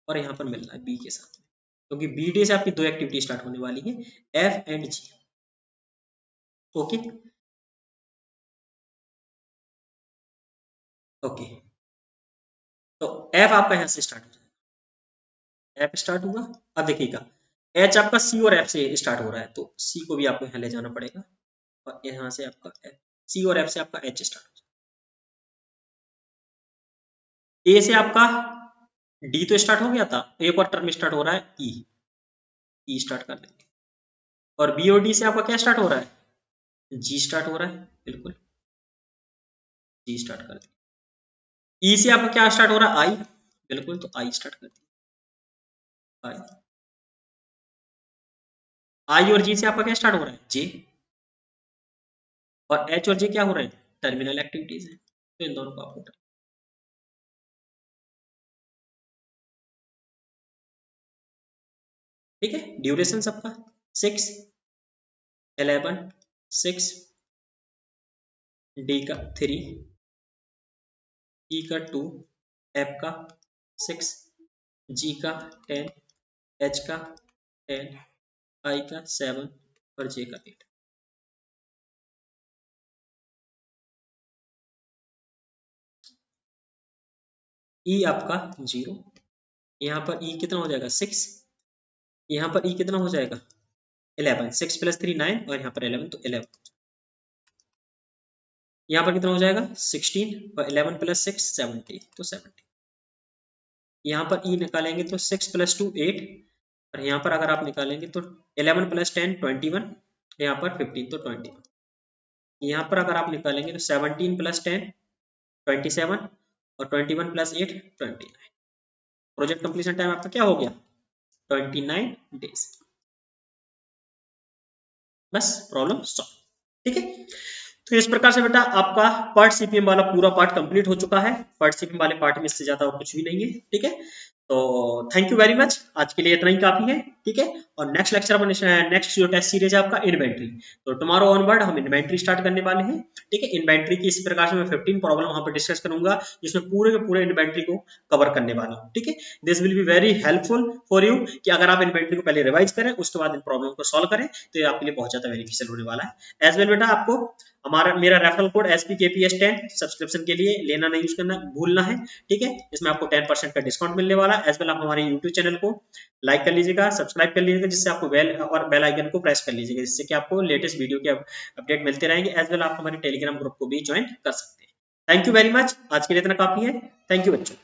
और यहां पर मिल रहा है बी के साथ, क्योंकि बी डी से आपकी दो एक्टिविटी स्टार्ट होने वाली है, F and G, okay okay. तो एफ आपका यहां से स्टार्ट हो जाएगा, एफ स्टार्ट हुआ। अब देखिएगा एच आपका सी और एफ से स्टार्ट हो रहा है, तो सी को भी आपको यहाँ ले जाना पड़ेगा, और यहाँ से आपका एफ, सी और एफ से आपका एच स्टार्ट हो जाएगा। ए से आपका डी तो स्टार्ट हो गया था, एक और टर्म स्टार्ट हो रहा है ई, ई स्टार्ट कर देंगे। और बी और डी से आपका क्या स्टार्ट हो रहा है, जी स्टार्ट हो रहा है, बिल्कुल जी स्टार्ट कर देंगे। ई से आपका क्या स्टार्ट हो रहा है, आई, बिल्कुल, तो आई स्टार्ट कर दिया, आई। आई और जी से आपका क्या स्टार्ट हो रहा है, जे, और एच और जे क्या हो रहे हैं, टर्मिनल एक्टिविटीज है, तो इन दोनों को आपको ठीक है। ड्यूरेशन सबका 6 11 6, डी का 3, ई का 2, एफ का 6, जी का 10, एच का 10, आई का 7 और जे का 8। ई आपका 0, यहाँ पर ई कितना हो जाएगा 6, यहाँ पर ई कितना हो जाएगा 11, 6 + 3 9, और यहाँ पर 11 तो 11, यहाँ पर कितना हो जाएगा 16, और 11 + 6 17, तो 70। यहाँ पर ई निकालेंगे तो 6 + 2 8, और यहाँ पर अगर आप निकालेंगे तो 11 + 10 21, यहाँ पर 15 तो 21। यहाँ पर अगर आप निकालेंगे तो 17 + 10 27, और 21 + 8 29। प्रोजेक्ट कंप्लीशन टाइम आपका क्या हो गया 29 डेज। बस प्रॉब्लम सॉल्व, ठीक है। तो इस प्रकार से बेटा आपका पार्ट सीपीएम वाला पूरा पार्ट कंप्लीट हो चुका है। पार्ट सीपीएम वाले पार्ट में इससे ज्यादा और कुछ भी नहीं है, ठीक है। तो थैंक यू वेरी मच, आज के लिए इतना ही काफी है, ठीक है। और नेक्स्ट लेक्चर अपन, नेक्स्ट जो टेस्ट सीरीज है आपका इन्वेंट्री, तो टुमारो ऑनवर्ड हम इन्वेंट्री स्टार्ट करने वाले हैं, ठीक है। इन्वेंट्री की इस प्रकार से मैं 15 प्रॉब्लम वहां पर डिस्कस करूंगा, जिसमें पूरे के पूरे इन्वेंट्री को कवर करने वाला हूँ, ठीक है। This will be very helpful for you कि अगर आप इन्वेंट्री को पहले रिवाइज करें, उसके बाद इन प्रॉब्लम को सॉल्व करें, तो ये आपके लिए बहुत ज्यादा बेनिफिशियल होने वाला है। एज वेल बेटा आपको हमारा मेरा रेफरल कोड SPKPS10 सब्सक्रिप्शन के लिए लेना नहीं यूज करना भूलना है, ठीक है। इसमें आपको 10% का डिस्काउंट मिलने वाला है। एज वेल आप हमारे YouTube चैनल को लाइक कर लीजिएगा, सब्सक्राइब कर लीजिएगा, जिससे आपको बेल आइकन को प्रेस कर लीजिएगा, जिससे कि आपको लेटेस्ट वीडियो के अपडेट मिलते रहेंगे। एज वेल आप हमारे टेलीग्राम ग्रुप को भी ज्वाइन कर सकते हैं। थैंक यू वेरी मच, आज के लिए इतना काफी है। थैंक यू बच्चों।